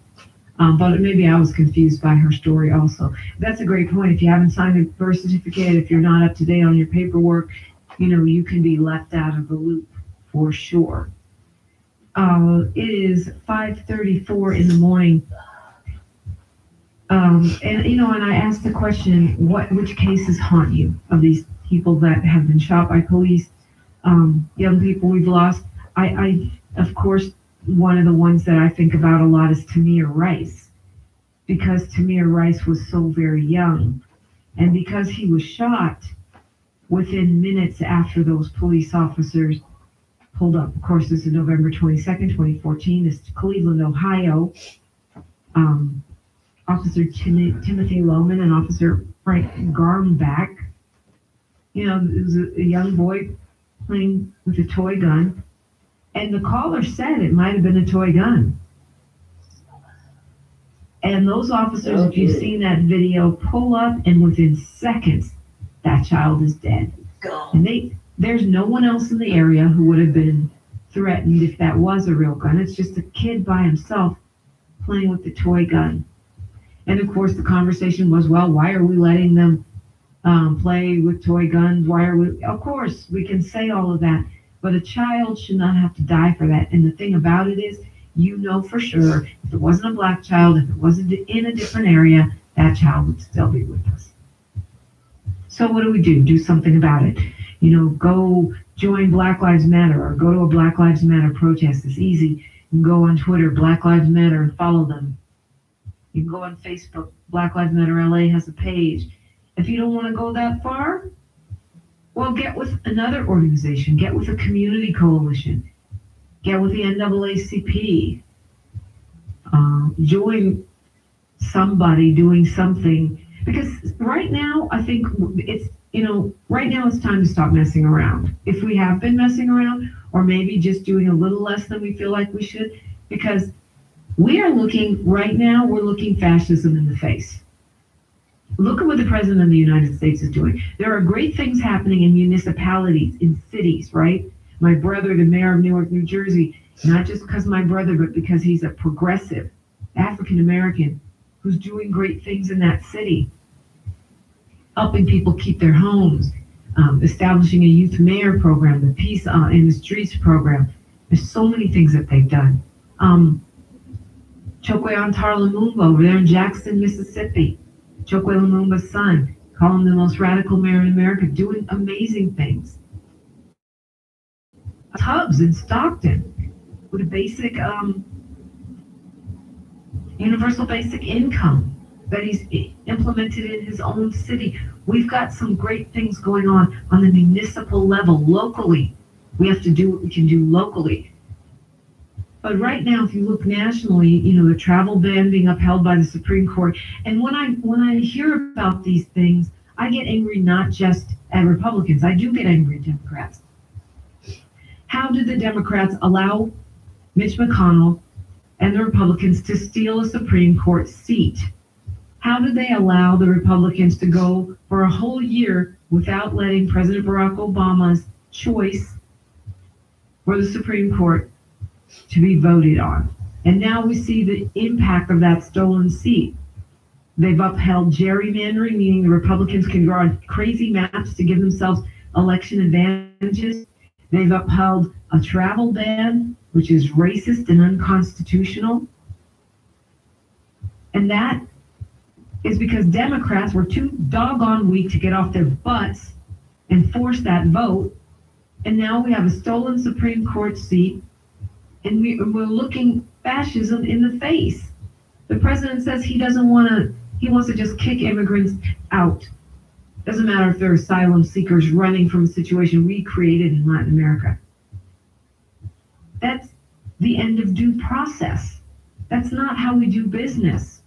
But maybe I was confused by her story also. That's a great point. If you haven't signed a birth certificate, if you're not up to date on your paperwork, you can be left out of the loop for sure. It is 5:34 in the morning. And I asked the question, which cases haunt you of these people that have been shot by police, young people we've lost? I of course, one of the ones that I think about a lot is Tamir Rice, because Tamir Rice was so very young, and because he was shot within minutes after those police officers pulled up. Of course, this is November 22nd, 2014. This is Cleveland, Ohio. Officer Timothy Lohman and Officer Frank Garmbach. It was a young boy playing with a toy gun. And the caller said it might have been a toy gun. And those officers, if you've seen that video, pull up, and within seconds, that child is dead. And there's no one else in the area who would have been threatened if that was a real gun. It's just a kid by himself playing with the toy gun. And of course, the conversation was, well, why are we letting them play with toy guns? Why are we? Of course, we can say all of that, but a child should not have to die for that. And the thing about it is, you know for sure, if it wasn't a black child, if it wasn't in a different area, that child would still be with us. So what do? Do something about it. You know, go join Black Lives Matter or go to a Black Lives Matter protest. It's easy. You can go on Twitter, Black Lives Matter, and follow them. You can go on Facebook, Black Lives Matter LA has a page. If you don't want to go that far, well, get with another organization. Get with a community coalition. Get with the NAACP. Join somebody doing something. Because right now, I think it's, right now it's time to stop messing around. If we have been messing around, or maybe just doing a little less than we feel like we should, because we are looking, right now, we're looking fascism in the face. Look at what the President of the United States is doing. There are great things happening in municipalities, in cities, right? My brother, the mayor of Newark, New Jersey, not just because my brother, but because he's a progressive African-American who's doing great things in that city, helping people keep their homes, establishing a youth mayor program, the Peace in the Streets program. There's so many things that they've done. Chokwe Antara Lumumba over there in Jackson, Mississippi. Chokwe Lumumba's son, call him the most radical mayor in America, doing amazing things. Tubbs in Stockton with a basic, universal basic income that he's implemented in his own city. We've got some great things going on the municipal level, locally. We have to do what we can do locally. But right now, if you look nationally, the travel ban being upheld by the Supreme Court. And when I hear about these things, I get angry not just at Republicans. I do get angry at Democrats. How did the Democrats allow Mitch McConnell and the Republicans to steal a Supreme Court seat? How did they allow the Republicans to go for a whole year without letting President Barack Obama's choice for the Supreme Court to be voted on? And now we see the impact of that stolen seat. They've upheld gerrymandering, meaning the Republicans can draw crazy maps to give themselves election advantages. They've upheld a travel ban, which is racist and unconstitutional. And that is because Democrats were too doggone weak to get off their butts and force that vote. And now we have a stolen Supreme Court seat, and we're looking fascism in the face. The president says he wants to just kick immigrants out. Doesn't matter if they're asylum seekers running from a situation we created in Latin America. That's the end of due process. That's not how we do business.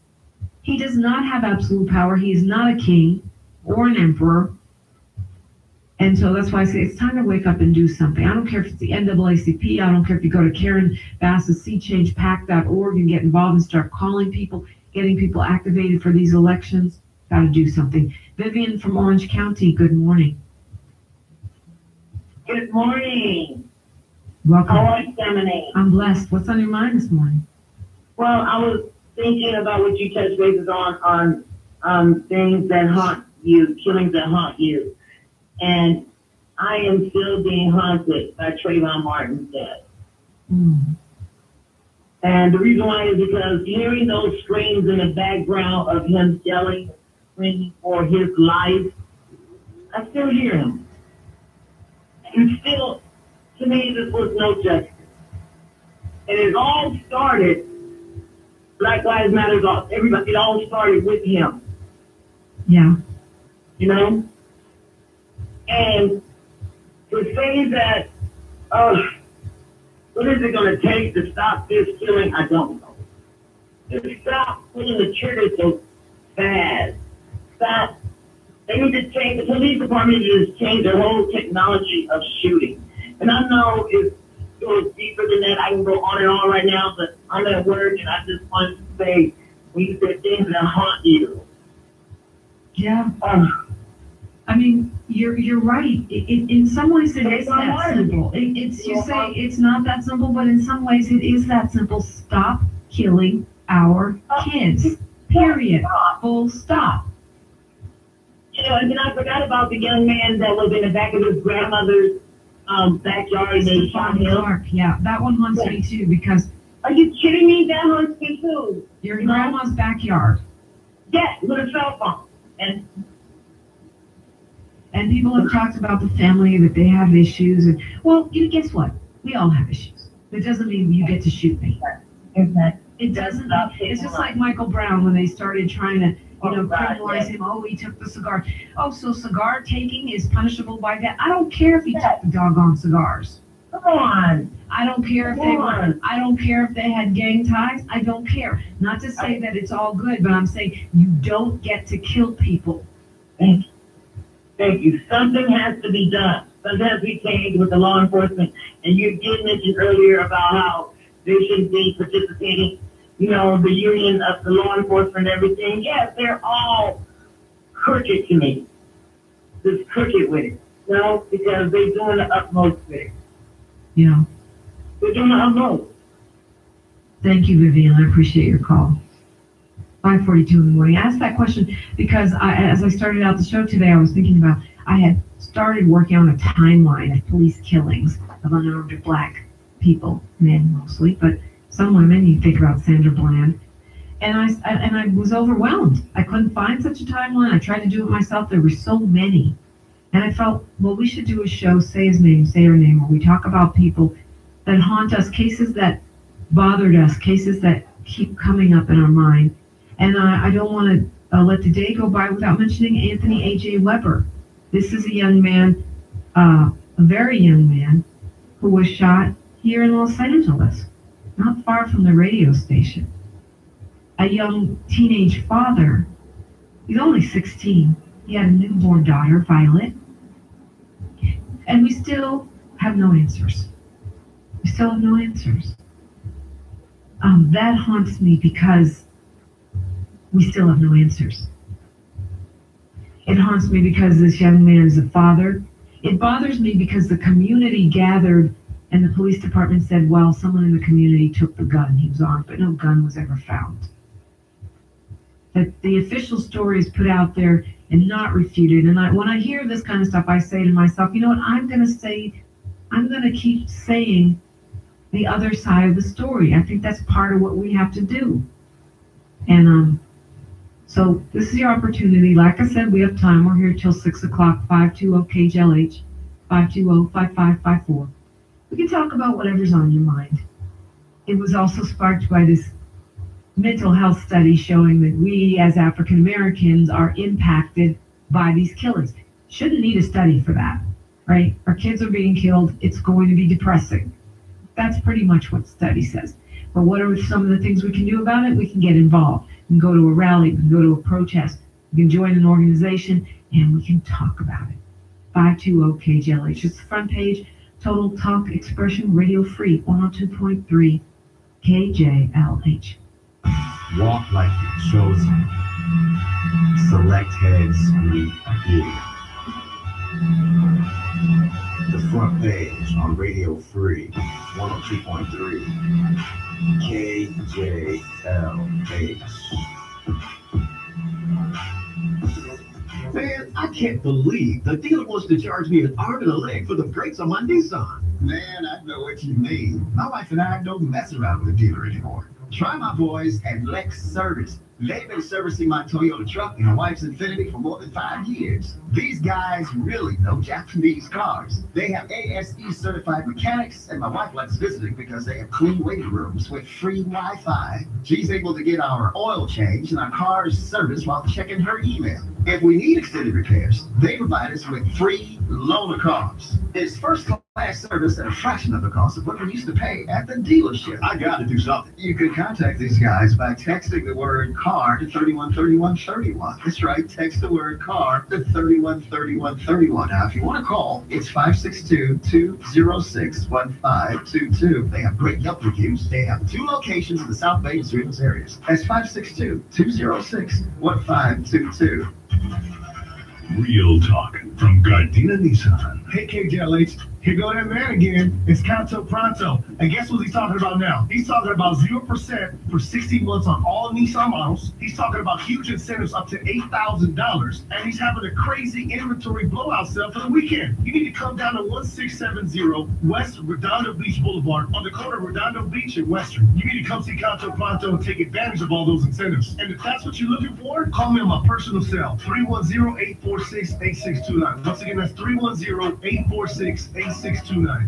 He does not have absolute power. He is not a king or an emperor. And so that's why I say it's time to wake up and do something. I don't care if it's the NAACP. I don't care if you go to Karen Bass's SeeChangePAC.org and get involved and start calling people, getting people activated for these elections. Got to do something. Vivian from Orange County, good morning. Good morning. Welcome. How are you, Dominique? I'm blessed. What's on your mind this morning? Well, I was thinking about what you touched bases on things that haunt you, killings that haunt you. And I am still being haunted by Trayvon Martin's death. Mm. And the reason why is because hearing those screams in the background of him yelling, screaming for his life, I still hear him. And still, to me, this was no justice. And it all started, Black Lives Matter, everybody, it all started with him. Yeah. You know? And to say that, what is it going to take to stop this killing? I don't know. To stop pulling the trigger so fast. Stop. They need to change, the police department needs to change their whole technology of shooting. And I know it goes deeper than that. I can go on and on right now, but I'm at work and I just wanted to say, when you said things that haunt you. Yeah. I mean, you're right. In some ways, it is that simple. You say it's not that simple, but in some ways, it is that simple. Stop killing our kids. Period. Full stop. You know, and then I forgot about the young man that was in the back of his grandmother's backyard and they shot him. Clark, yeah, that one haunts me too because. Are you kidding me? That haunts me too. Your grandma's backyard. Yes, with a cell phone. And people have talked about the family, that they have issues. And, well, guess what? We all have issues. It doesn't mean you get to shoot me. It doesn't. It's just like Michael Brown when they started trying to, criminalize him. Oh, he took the cigar. Oh, so cigar taking is punishable by death. I don't care if he took the doggone cigars. Come on. I don't care if they were. I don't care if they had gang ties. I don't care. Not to say that it's all good, but I'm saying you don't get to kill people. Thank you. Thank you. Something has to be done. Something has to be changed with the law enforcement. And you did mention earlier about how they should be participating, the union of the law enforcement and everything. Yes, they're all crooked to me. Just crooked with it. Because they're doing the utmost with it. Yeah. They're doing the utmost. Thank you, Vivian. I appreciate your call. 5:42 in the morning. I asked that question because as I started out the show today, I was thinking about, I had started working on a timeline of police killings of unarmed Black people, men mostly, but some women. You think about Sandra Bland. And I was overwhelmed. I couldn't find such a timeline. I tried to do it myself. There were so many. And I felt, well, we should do a show, say his name, say her name, where we talk about people that haunt us, cases that bothered us, cases that keep coming up in our mind. And I don't want to let the day go by without mentioning Anthony A.J. Weber. This is a young man, a very young man, who was shot here in Los Angeles, not far from the radio station. A young teenage father. He's only 16. He had a newborn daughter, Violet. And we still have no answers. We still have no answers. That haunts me because we still have no answers. It haunts me because this young man is a father. It bothers me because the community gathered and the police department said, well, someone in the community took the gun. He was armed, but no gun was ever found. That the official story is put out there and not refuted. And when I hear this kind of stuff, I say to myself, you know what, I'm going to keep saying the other side of the story. I think that's part of what we have to do. And so this is your opportunity. Like I said, we have time. We're here till 6 o'clock, 520-KJLH, 520-5554. We can talk about whatever's on your mind. It was also sparked by this mental health study showing that we as African Americans are impacted by these killings. Shouldn't need a study for that, right? Our kids are being killed. It's going to be depressing. That's pretty much what the study says. But what are some of the things we can do about it? We can get involved. We can go to a rally. We can go to a protest. We can join an organization, and we can talk about it. 520-KJLH. It's the front page. Total Talk Expression Radio Free, 102.3 KJLH. Walk like you're chosen. Select heads meet here. The front page on Radio Free, 102.3 KJLH. Man, I can't believe the dealer wants to charge me an arm and a leg for the brakes on my Nissan. Man, I know what you mean. My wife and I don't mess around with the dealer anymore. Try my boys at Lex Service. They've been servicing my Toyota truck and my wife's Infiniti for more than 5 years. These guys really know Japanese cars. They have ASE certified mechanics, and my wife likes visiting because they have clean waiting rooms with free Wi-Fi. She's able to get our oil change and our car's service while checking her email. If we need extended repairs, they provide us with free loaner cars. It's first-class service at a fraction of the cost of what we used to pay at the dealership. I got to do something. You can contact these guys by texting the word car to 313131. That's right, text the word car to 313131. Now, if you want to call, it's 562-206-1522. They have great Yelp reviews. They have 2 locations in the South Bay and Sweetens areas. That's 562-206-1522. Real talk from Gardena Nissan. Hey, KJLH, Here go that man again. It's Canto Pronto. And guess what he's talking about now? He's talking about 0% for 60 months on all Nissan models. He's talking about huge incentives up to $8,000. And he's having a crazy inventory blowout sale for the weekend. You need to come down to 1670 West Redondo Beach Boulevard on the corner of Redondo Beach and Western. You need to come see Canto Pronto and take advantage of all those incentives. And if that's what you're looking for, call me on my personal cell, 310-846-8629. Once again, that's 310-846-8629.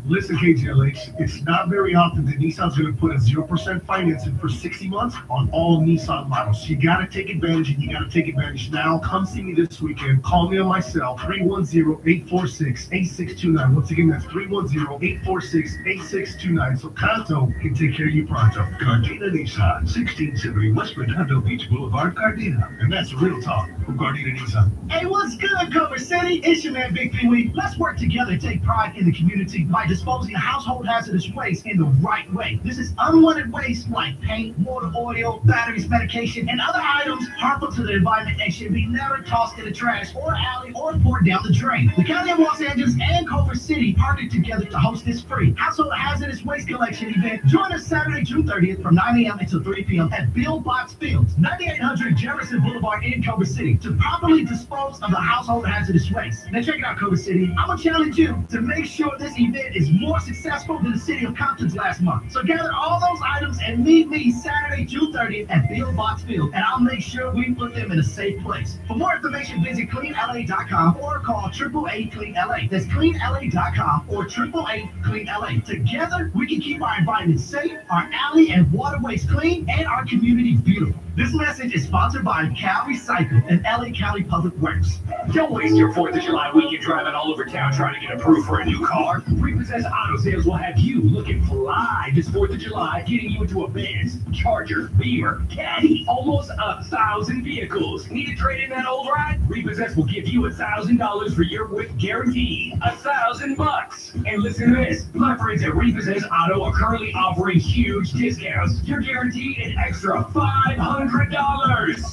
Listen, kjlh, it's not very often that Nissan's going to put a 0% financing for 60 months on all Nissan models. You got to take advantage, and you got to take advantage now. Come see me this weekend. Call me on my cell, 310-846-8629. Once again, that's 310-846-8629. So Canto can take care of you pronto. Gardena Nissan, 1670 West Redondo Beach Boulevard, Gardena. And that's real talk from Gardena Nissan. Hey, what's good, Cover City? It's your man, Big Pee-wee. Let's work together, take pride in the community by disposing of household hazardous waste in the right way. This is unwanted waste like paint, water, oil, batteries, medication, and other items harmful to the environment and should be never tossed in the trash or alley or poured down the drain. The County of Los Angeles and Culver City partnered together to host this free household hazardous waste collection event. Join us Saturday, June 30th from 9 a.m. until 3 p.m. at Bill Box Fields, 9800 Jefferson Boulevard in Culver City to properly dispose of the household hazardous waste. Now check it out, Culver City. I'm going to challenge you to make sure this event is more successful than the city of Compton's last month. So gather all those items and meet me Saturday, June 30th at Bill Box Field, and I'll make sure we put them in a safe place. For more information, visit cleanla.com or call 888-CLEAN-LA. That's cleanla.com or 888-CLEAN-LA. Together, we can keep our environment safe, our alley and waterways clean, and our community beautiful. This message is sponsored by Cal Recycle and LA County Public Works. Don't waste your 4th of July weekend driving all over town trying to get approved for a new car. Repossessed Auto Sales will have you looking fly this 4th of July, getting you into a Benz, Charger, Beamer, Caddy, almost 1,000 vehicles. Need to trade in that old ride? Repossessed will give you $1,000 for your whip guarantee. $1,000. And listen to this. My friends at Repossessed Auto are currently offering huge discounts. You're guaranteed an extra $500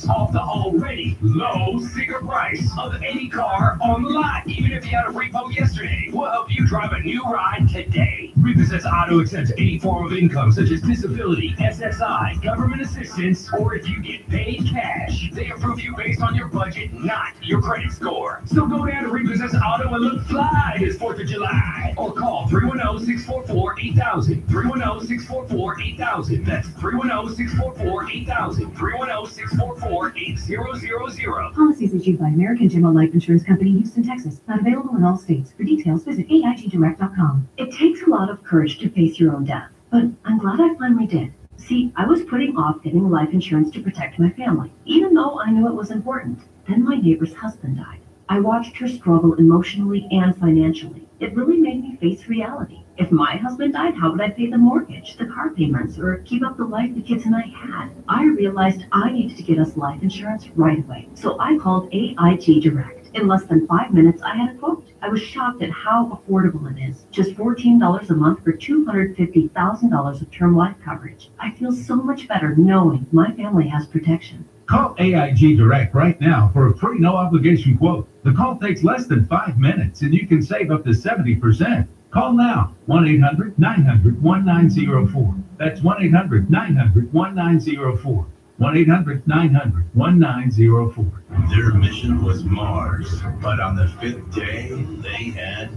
off the already low sticker price of any car on the lot. Even if you had a repo yesterday, we'll help you drive a new ride today. Repossessed Auto accepts any form of income such as disability, SSI, government assistance, or if you get paid cash. They approve you based on your budget, not your credit score. So go down to Repossessed Auto and look fly this 4th of July. Or call 310-644-8000. 310-644-8000. That's 310-644-8000. 310-644-8000. Policies issued by American General Life Insurance Company, Houston, Texas. Not available in all states. For details, visit AIGdirect.com. It takes a lot of courage to face your own death, but I'm glad I finally did. See, I was putting off getting life insurance to protect my family, even though I knew it was important. Then my neighbor's husband died. I watched her struggle emotionally and financially. It really made me face reality. If my husband died, how would I pay the mortgage, the car payments, or keep up the life the kids and I had? I realized I needed to get us life insurance right away. So I called AIG Direct. In less than 5 minutes, I had a quote. I was shocked at how affordable it is. Just $14 a month for $250,000 of term life coverage. I feel so much better knowing my family has protection. Call AIG Direct right now for a free no-obligation quote. The call takes less than 5 minutes, and you can save up to 70%. Call now, 1-800-900-1904. That's 1-800-900-1904. 1-800-900-1904. Their mission was Mars, but on the 5th day, they had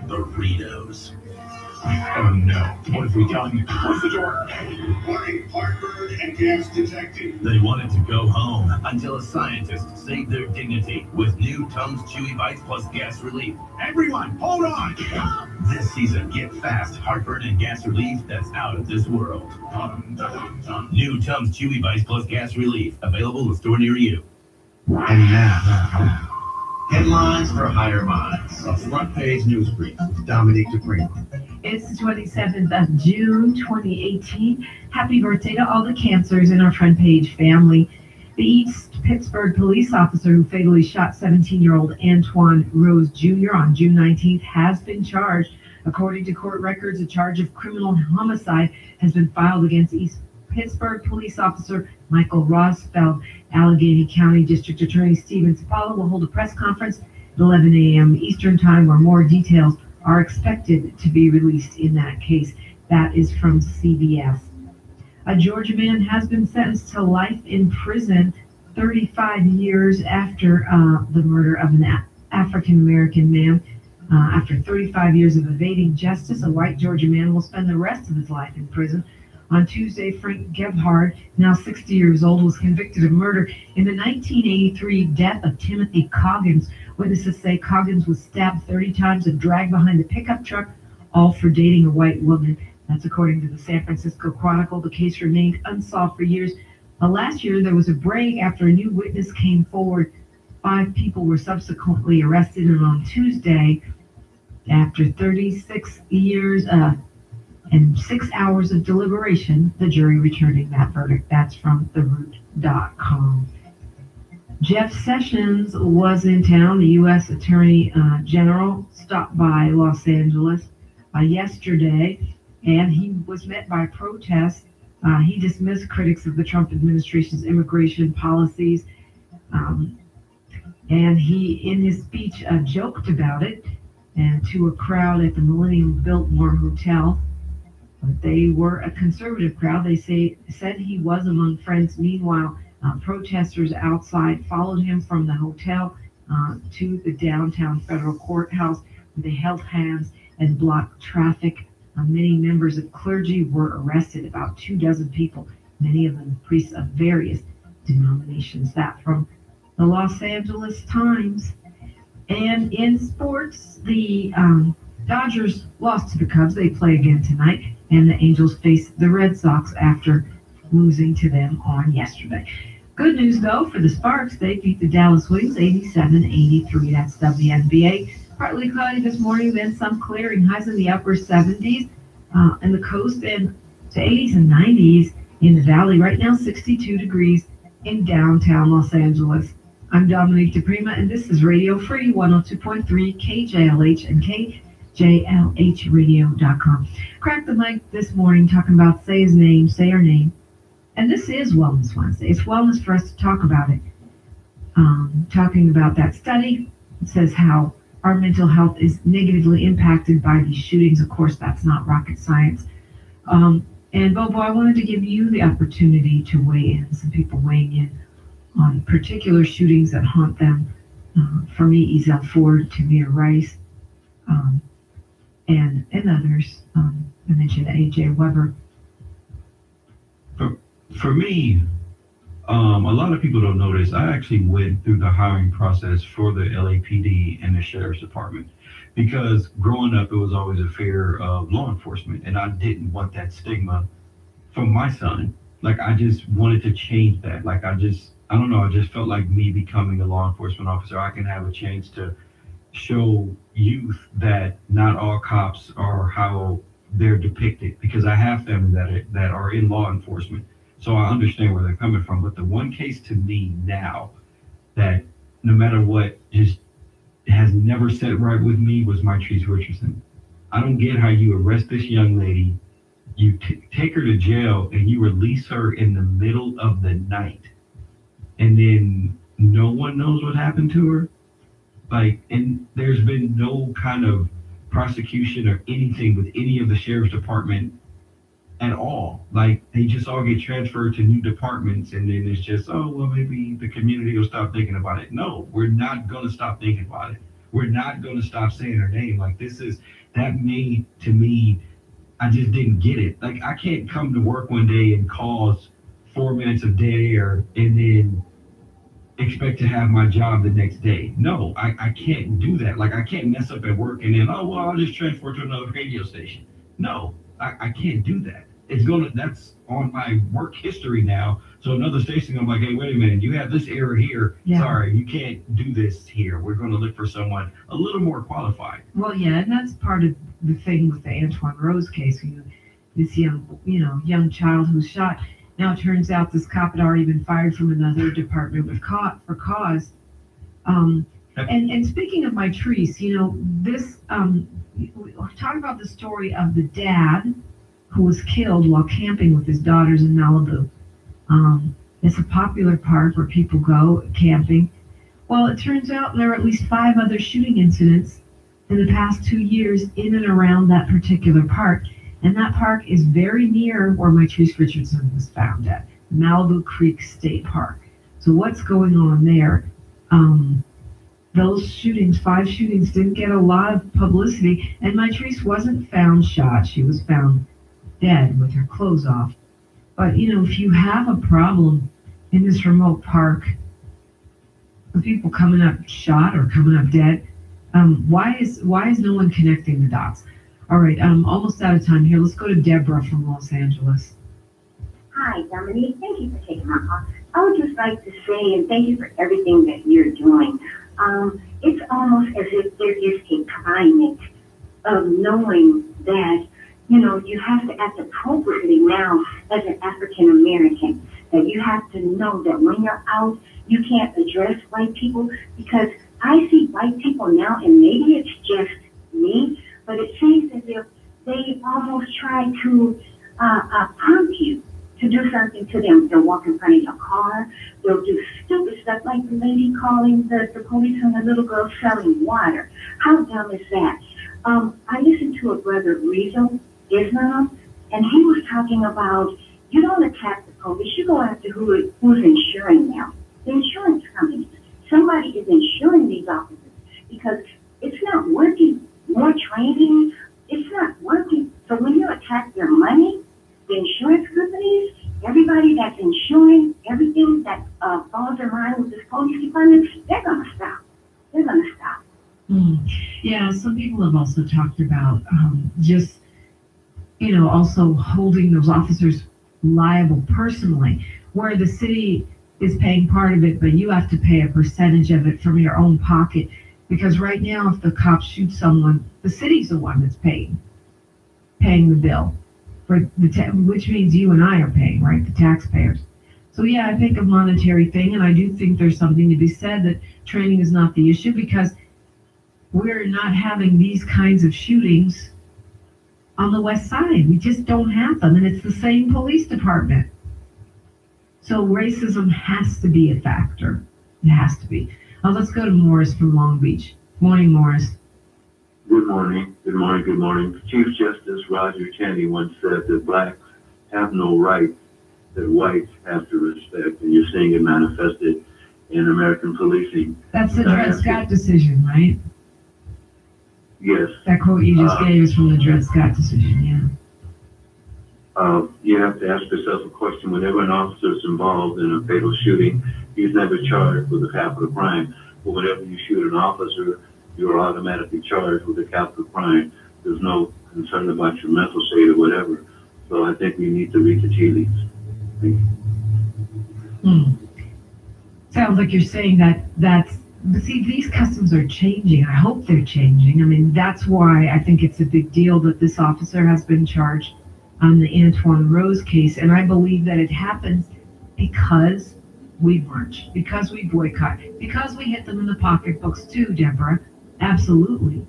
burritos. Oh no, what have we done? Close the door. Warning, heartburn and gas detected. They wanted to go home until a scientist saved their dignity with new Tums Chewy Bites plus gas relief. Everyone, hold on. This season, get fast heartburn and gas relief that's out of this world. New Tums Chewy Bites plus gas relief, available in the store near you. And now, headlines for higher minds. A front page news brief with Dominique DePrimo. It's the 27th of June, 2018. Happy birthday to all the cancers in our front page family. The East Pittsburgh police officer who fatally shot 17-year-old Antoine Rose Jr. on June 19th has been charged. According to court records, a charge of criminal homicide has been filed against East Pittsburgh police officer Michael Rosfeld. Allegheny County District Attorney Steven Spalla will hold a press conference at 11 a.m. Eastern Time where more details are expected to be released in that case. That is from CBS. A Georgia man has been sentenced to life in prison 35 years after the murder of an African-American man. After 35 years of evading justice, a white Georgia man will spend the rest of his life in prison. On Tuesday, Frank Gebhard, now 60 years old, was convicted of murder in the 1983 death of Timothy Coggins. Witnesses say Coggins was stabbed 30 times and dragged behind a pickup truck, all for dating a white woman. That's according to the San Francisco Chronicle. The case remained unsolved for years. Last year, there was a break after a new witness came forward. 5 people were subsequently arrested, and on Tuesday, after 36 years and 6 hours of deliberation, the jury returning that verdict. That's from theroot.com. Jeff Sessions was in town. The U.S. Attorney General stopped by Los Angeles yesterday, and he was met by protests. He dismissed critics of the Trump administration's immigration policies, and he, in his speech, joked about it and to a crowd at the Millennium Biltmore Hotel. But they were a conservative crowd. They said he was among friends. Meanwhile, protesters outside followed him from the hotel to the downtown federal courthouse. They held hands and blocked traffic. Many members of clergy were arrested, about 24 people, many of them priests of various denominations. That from the Los Angeles Times. And in sports, the Dodgers lost to the Cubs. They play again tonight, and the Angels face the Red Sox after losing to them on yesterday. Good news, though, for the Sparks. They beat the Dallas Wings 87-83. That's WNBA. Partly cloudy this morning, then some clearing. Highs in the upper 70s in the coast and to 80s and 90s in the valley. Right now, 62 degrees in downtown Los Angeles. I'm Dominique DePrima, and this is Radio Free 102.3 KJLH and kjlhradio.com. Cracked the mic this morning talking about say his name, say her name. And this is Wellness Wednesday. It's wellness for us to talk about it. Talking about that study. It says how our mental health is negatively impacted by these shootings. Of course, that's not rocket science. And Bobo, I wanted to give you the opportunity to weigh in, some people weighing in on particular shootings that haunt them. For me, Ezell Ford, Tamir Rice, and others. I mentioned A.J. Weber. For me, a lot of people don't know this. I actually went through the hiring process for the LAPD and the Sheriff's Department because growing up, it was always a fear of law enforcement, and I didn't want that stigma from my son. Like, I just wanted to change that. Like, I don't know, I just felt like me becoming a law enforcement officer, I can have a chance to show youth that not all cops are how they're depicted, because I have family that are in law enforcement. So I understand where they're coming from. But the one case to me now that no matter what just has never set right with me was Mitrice Richardson. I don't get how you arrest this young lady, you take her to jail, and you release her in the middle of the night. And then no one knows what happened to her. Like, and there's been no kind of prosecution or anything with any of the Sheriff's Department at all. Like, they just all get transferred to new departments, and then it's just, oh, well, maybe the community will stop thinking about it. No, we're not going to stop thinking about it. We're not going to stop saying her name. Like, that made, to me, I just didn't get it. Like, I can't come to work one day and cause 4 minutes of dead air and then expect to have my job the next day. No, I can't do that. Like, I can't mess up at work and then, oh, well, I'll just transfer to another radio station. No, I can't do that. That's on my work history now. So another station, I'm like, hey, wait a minute, you have this error here. Yeah. Sorry, you can't do this here. We're going to look for someone a little more qualified. Well, yeah, and that's part of the thing with the Antoine Rose case. This young child who's shot. Now it turns out this cop had already been fired from another department for cause. And speaking of Mitrice, this we're talking about the story of the dad who was killed while camping with his daughters in Malibu. It's a popular park where people go camping. Well, it turns out there are at least 5 other shooting incidents in the past 2 years in and around that particular park. And that park is very near where Mitrice Richardson was found at, Malibu Creek State Park. So what's going on there? Those shootings, 5 shootings, didn't get a lot of publicity, and Mitrice wasn't found shot. She was found dead with her clothes off. But, you know, if you have a problem in this remote park with people coming up shot or coming up dead, why is no one connecting the dots? All right, I'm almost out of time here. Let's go to Deborah from Los Angeles. Hi, Dominique. Thank you for taking my call. I would just like to say, and thank you for everything that you're doing. It's almost as if there is a climate of knowing that, you know, you have to act appropriately now as an African American. That you have to know that when you're out, you can't address white people, because I see white people now, and maybe it's just me, but it seems as if they almost try to pump you to do something to them. They'll walk in front of your car. They'll do stupid stuff like the lady calling the police on the little girl selling water. How dumb is that? I listened to a brother, Rizzo Islam, and he was talking about, you don't attack the police, you go after who's insuring them. The insurance companies. Somebody is insuring these officers because it's not working. More training, it's not working. So when you attack their money, the insurance companies, everybody that's insuring everything that falls in line with this police department, they're going to stop. They're going to stop. Yeah, some people have also talked about just, you know, also holding those officers liable personally, where the city is paying part of it, but you have to pay a percentage of it from your own pocket. Because right now, if the cops shoot someone, the city's the one that's paying the bill. Which means you and I are paying, right? The taxpayers. So yeah, I think a monetary thing, and I do think there's something to be said that training is not the issue, because we're not having these kinds of shootings on the West Side. We just don't have them, and it's the same police department. So racism has to be a factor. It has to be. Let's go to Morris from Long Beach. Morning, Morris. Good morning. Good morning. Good morning. Chief Justice Roger Taney once said that blacks have no rights that whites have to respect, and you're seeing it manifested in American policing. That's the Dred Scott decision, right? Yes. That quote you just gave is from the Dred Scott decision, yeah. You have to ask yourself a question. Whenever an officer is involved in a fatal shooting, he's never charged with a capital crime. But whenever you shoot an officer, you are automatically charged with a capital crime. There's no concern about your mental state or whatever. So I think we need to read the tea leaves. Thank you. Sounds like you're saying but see, these customs are changing. I hope they're changing. I mean, that's why I think it's a big deal that this officer has been charged on the Antoine Rose case. And I believe that it happens because we march, because we boycott, because we hit them in the pocketbooks too, Deborah. Absolutely.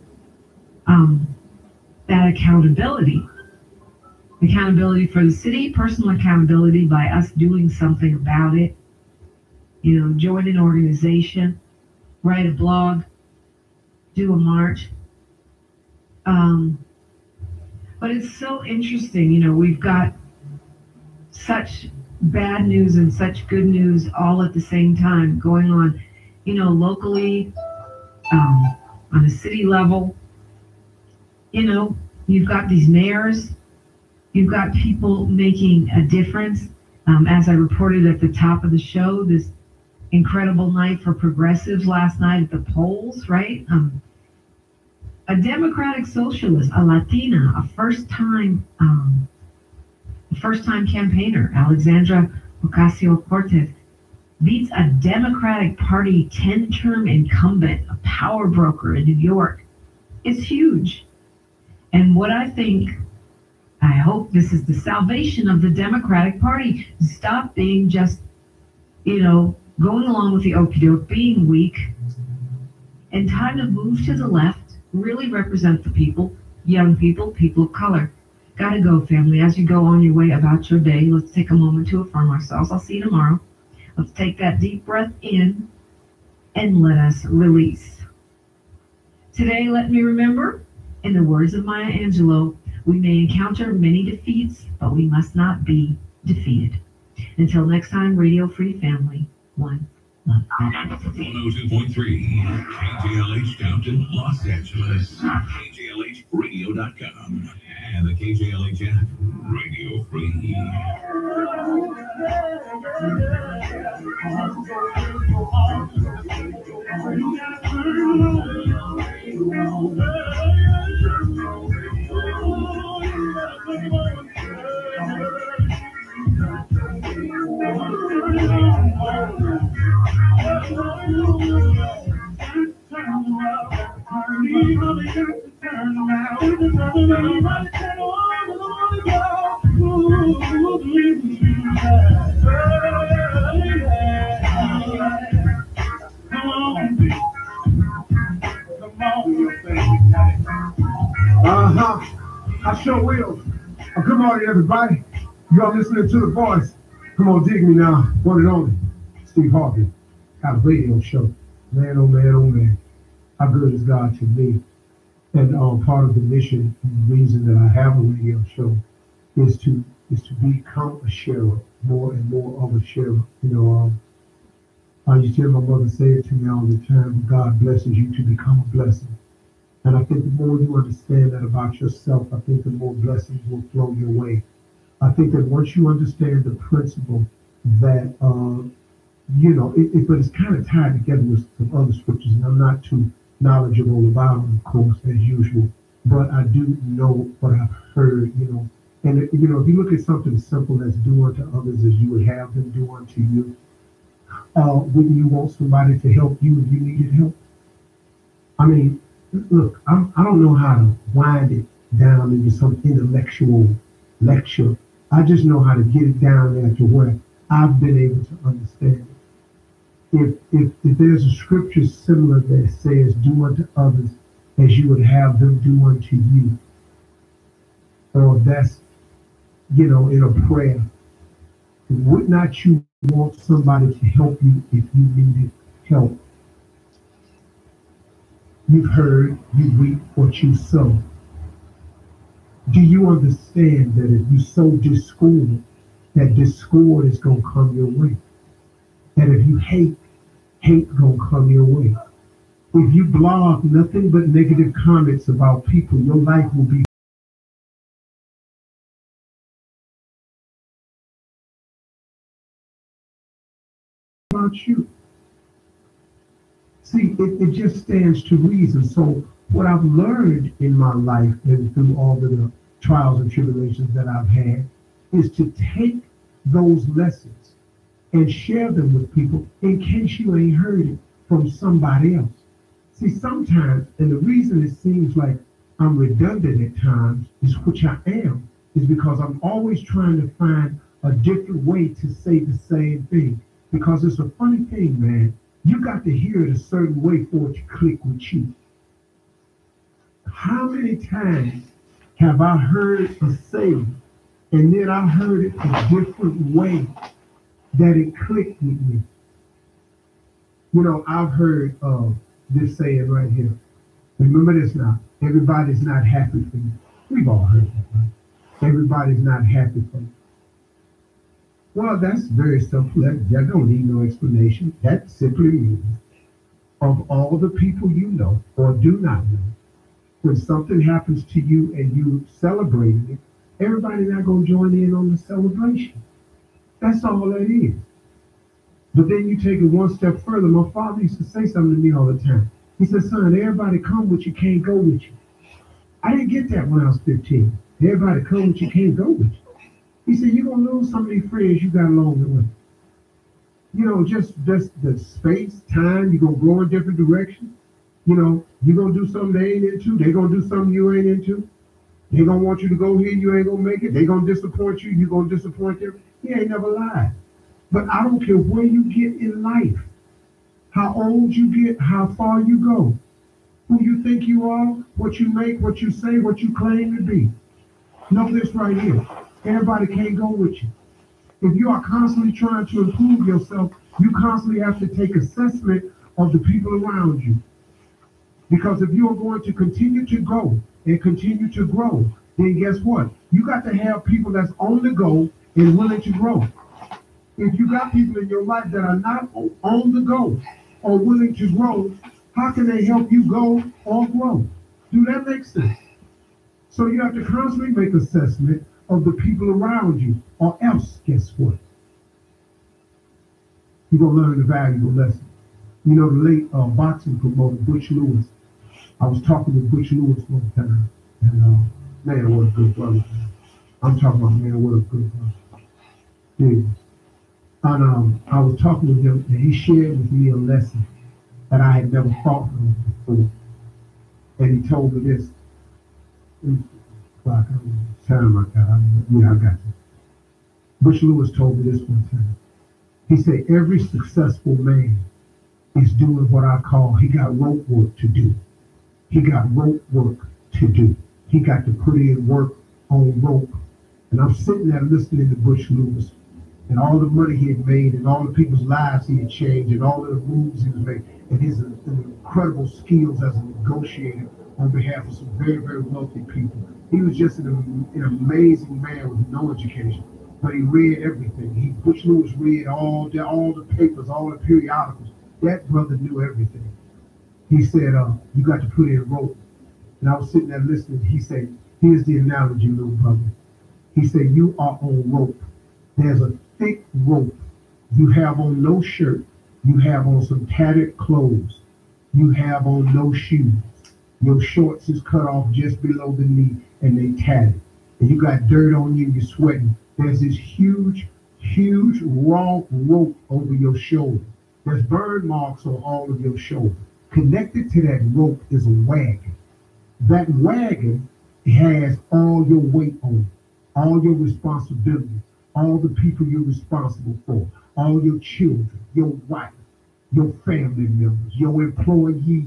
That accountability for the city, personal accountability by us doing something about it. You know, join an organization, write a blog, do a march. But it's so interesting, you know, we've got such bad news and such good news all at the same time going on, you know, locally, on a city level. You know, you've got these mayors, you've got people making a difference. As I reported at the top of the show, this incredible night for progressives last night at the polls, right? A Democratic socialist, a Latina, a first-time campaigner, Alexandra Ocasio-Cortez, beats a Democratic Party 10-term incumbent, a power broker in New York. It's huge. And what I hope this is the salvation of the Democratic Party. Stop being just, you know, going along with the okie doke, being weak, and time to move to the left, really represent the people, young people, people of color. Gotta go, family. As you go on your way about your day, let's take a moment to affirm ourselves. I'll see you tomorrow. Let's take that deep breath in and let us release. Today, let me remember, in the words of Maya Angelou, we may encounter many defeats, but we must not be defeated. Until next time, Radio Free Family, one love. 102.3 KJLH Compton, Los Angeles, KJLHradio.com, and the KJLH app, Radio Free. I sure will. Good morning, everybody. You all listening to The Voice. Come on, dig me now. One and only. Steve Harvey. Got a radio show. Man, oh man, oh man. How good is God to me? And part of the mission, the reason that I have a radio show is to become a sharer, more and more of a sharer. I used to hear my mother say it to me all the time, God blesses you to become a blessing. And I think the more you understand that about yourself, I think the more blessings will flow your way. I think that once you understand the principle that, but it's kind of tied together with some other scriptures, and I'm not too knowledgeable about them, of course, as usual, but I do know what I've heard, and, if you look at something simple as do unto others as you would have them do unto you, wouldn't you want somebody to help you if you needed help? I mean, look, I don't know how to wind it down into some intellectual lecture. I just know how to get it down there to where I've been able to understand it. If there's a scripture similar that says, do unto others as you would have them do unto you, or that's, in a prayer, would not you want somebody to help you if you needed help? You've heard, you reap what you sow. Do you understand that if you sow discord, that discord is going to come your way? That if you hate, hate going to come your way? If you blog nothing but negative comments about people, your life will be about you. See, it just stands to reason. So what I've learned in my life and through all the trials and tribulations that I've had is to take those lessons and share them with people in case you ain't heard it from somebody else. See, sometimes, and the reason it seems like I'm redundant at times, is which I am, is because I'm always trying to find a different way to say the same thing. Because it's a funny thing, man. You got to hear it a certain way for it to click with you. How many times have I heard a saying, and then I heard it a different way that it clicked with me? I've heard this saying right here. Remember this now. Everybody's not happy for you. We've all heard that, right? Everybody's not happy for you. Well, that's very simple. That don't need no explanation. That simply means of all the people you know or do not know, when something happens to you and you celebrating it, everybody's not going to join in on the celebration. That's all that is. But then you take it one step further. My father used to say something to me all the time. He said, son, everybody come with you, can't go with you. I didn't get that when I was 15. Everybody come with you, can't go with you. He said, you're going to lose some of these friends you got along the way. Just the space, time, you're going to go in different directions. You're going to do something they ain't into. They're going to do something you ain't into. They're going to want you to go here, you ain't going to make it. They're going to disappoint you, you're going to disappoint them. He ain't never lied. But I don't care where you get in life, how old you get, how far you go, who you think you are, what you make, what you say, what you claim to be. Know this right here. Everybody can't go with you. If you are constantly trying to improve yourself, you constantly have to take assessment of the people around you. Because if you are going to continue to go and continue to grow, then guess what? You got to have people that's on the go and willing to grow. If you got people in your life that are not on the go or willing to grow, how can they help you go or grow? Do that make sense? So you have to constantly make assessment of the people around you, or else, guess what? You're going to learn the valuable lesson. You know, the late boxing promoter, Butch Lewis. I was talking with Butch Lewis one time, and man, what a good brother. I'm talking about, man, what a good brother. Yeah. And I was talking with him, and he shared with me a lesson that I had never thought of before. And he told me this. Time I got. Yeah, I got you. Butch Lewis told me this one time. He said, every successful man is doing what I call, he got rope work to do. He got rope work to do. He got to put in work on rope. And I'm sitting there listening to Butch Lewis and all the money he had made and all the people's lives he had changed and all of the moves he was making and his incredible skills as a negotiator on behalf of some very, very wealthy people. He was just an amazing man with no education, but he read everything. Butch Lewis read all the papers, all the periodicals. That brother knew everything. He said, you got to put in rope. And I was sitting there listening. He said, here's the analogy, little brother. He said, you are on rope. There's a thick rope. You have on no shirt. You have on some tattered clothes. You have on no shoes. Your shorts is cut off just below the knee and they tatted. And you got dirt on you, you're sweating. There's this huge raw rope over your shoulder. There's burn marks on all of your shoulder. Connected to that rope is a wagon. That wagon has all your weight on it, all your responsibility, all the people you're responsible for, all your children, your wife, your family members, your employees,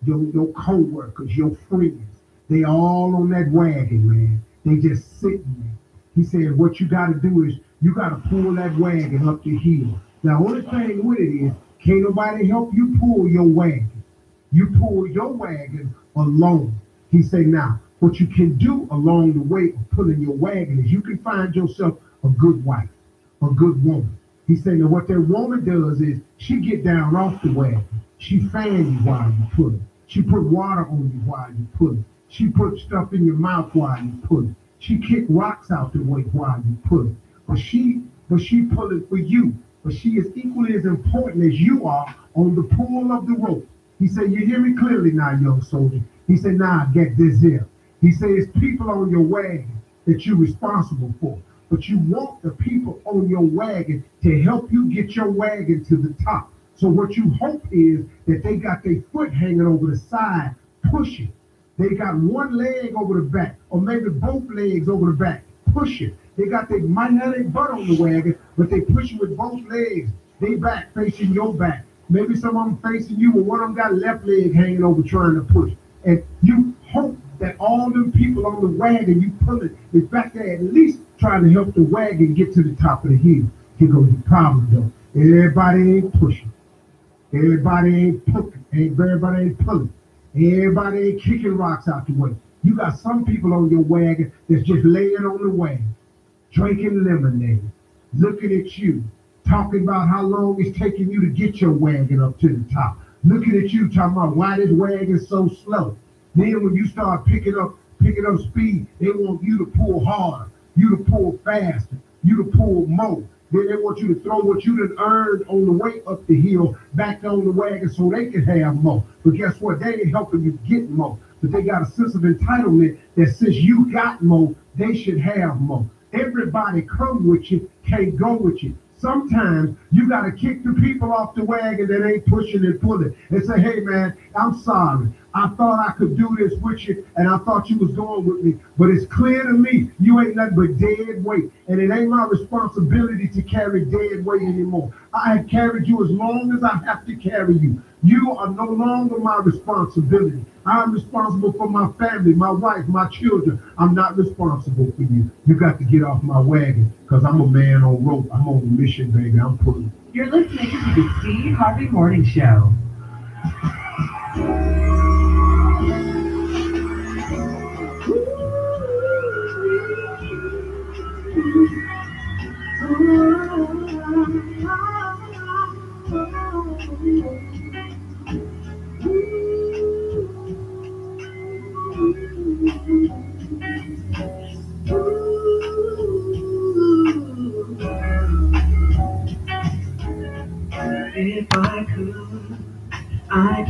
your co-workers, your friends. They all on that wagon, man. They just sitting there. He said, what you got to do is you got to pull that wagon up the hill. Now, only thing with it is, can't nobody help you pull your wagon. You pull your wagon alone. He said, now, what you can do along the way of pulling your wagon is you can find yourself a good wife, a good woman. He said, now what that woman does is she get down off the wagon. She fan you while you pull it. She put water on you while you pull it. She put stuff in your mouth while you pull it. She kick rocks out the way while you pull it. But she pull it for you. But she is equally as important as you are on the pull of the rope. He said, you hear me clearly now, young soldier. He said, nah, get this here. He said, it's people on your wagon that you're responsible for. But you want the people on your wagon to help you get your wagon to the top. So what you hope is that they got their foot hanging over the side, pushing. They got one leg over the back, or maybe both legs over the back, pushing. They might have their butt on the wagon, but they pushing with both legs. They back facing your back. Maybe some of them facing you, but one of them got left leg hanging over trying to push. And you hope that all them people on the wagon you pulling is back there at least trying to help the wagon get to the top of the hill. Here goes the problem though. Everybody ain't pushing. Everybody ain't pushing. Everybody ain't pulling. Everybody ain't kicking rocks out the way. You got some people on your wagon that's just laying on the wagon, drinking lemonade, looking at you, talking about how long it's taking you to get your wagon up to the top. Looking at you, talking about why this wagon's so slow. Then when you start picking up speed, they want you to pull harder, you to pull faster, you to pull more. Then they want you to throw what you done earned on the way up the hill back on the wagon so they can have more. But guess what? They ain't helping you get more. But they got a sense of entitlement that since you got more, they should have more. Everybody come with you, can't go with you. Sometimes you got to kick the people off the wagon that ain't pushing and pulling and say, hey, man, I'm sorry. I thought I could do this with you, and I thought you was going with me. But it's clear to me you ain't nothing but dead weight, and it ain't my responsibility to carry dead weight anymore. I have carried you as long as I have to carry you. You are no longer my responsibility. I'm responsible for my family, my wife, my children. I'm not responsible for you. You got to get off my wagon because I'm a man on rope. I'm on a mission, baby. I'm pulling. You're listening to the Steve Harvey Morning Show. If I could, I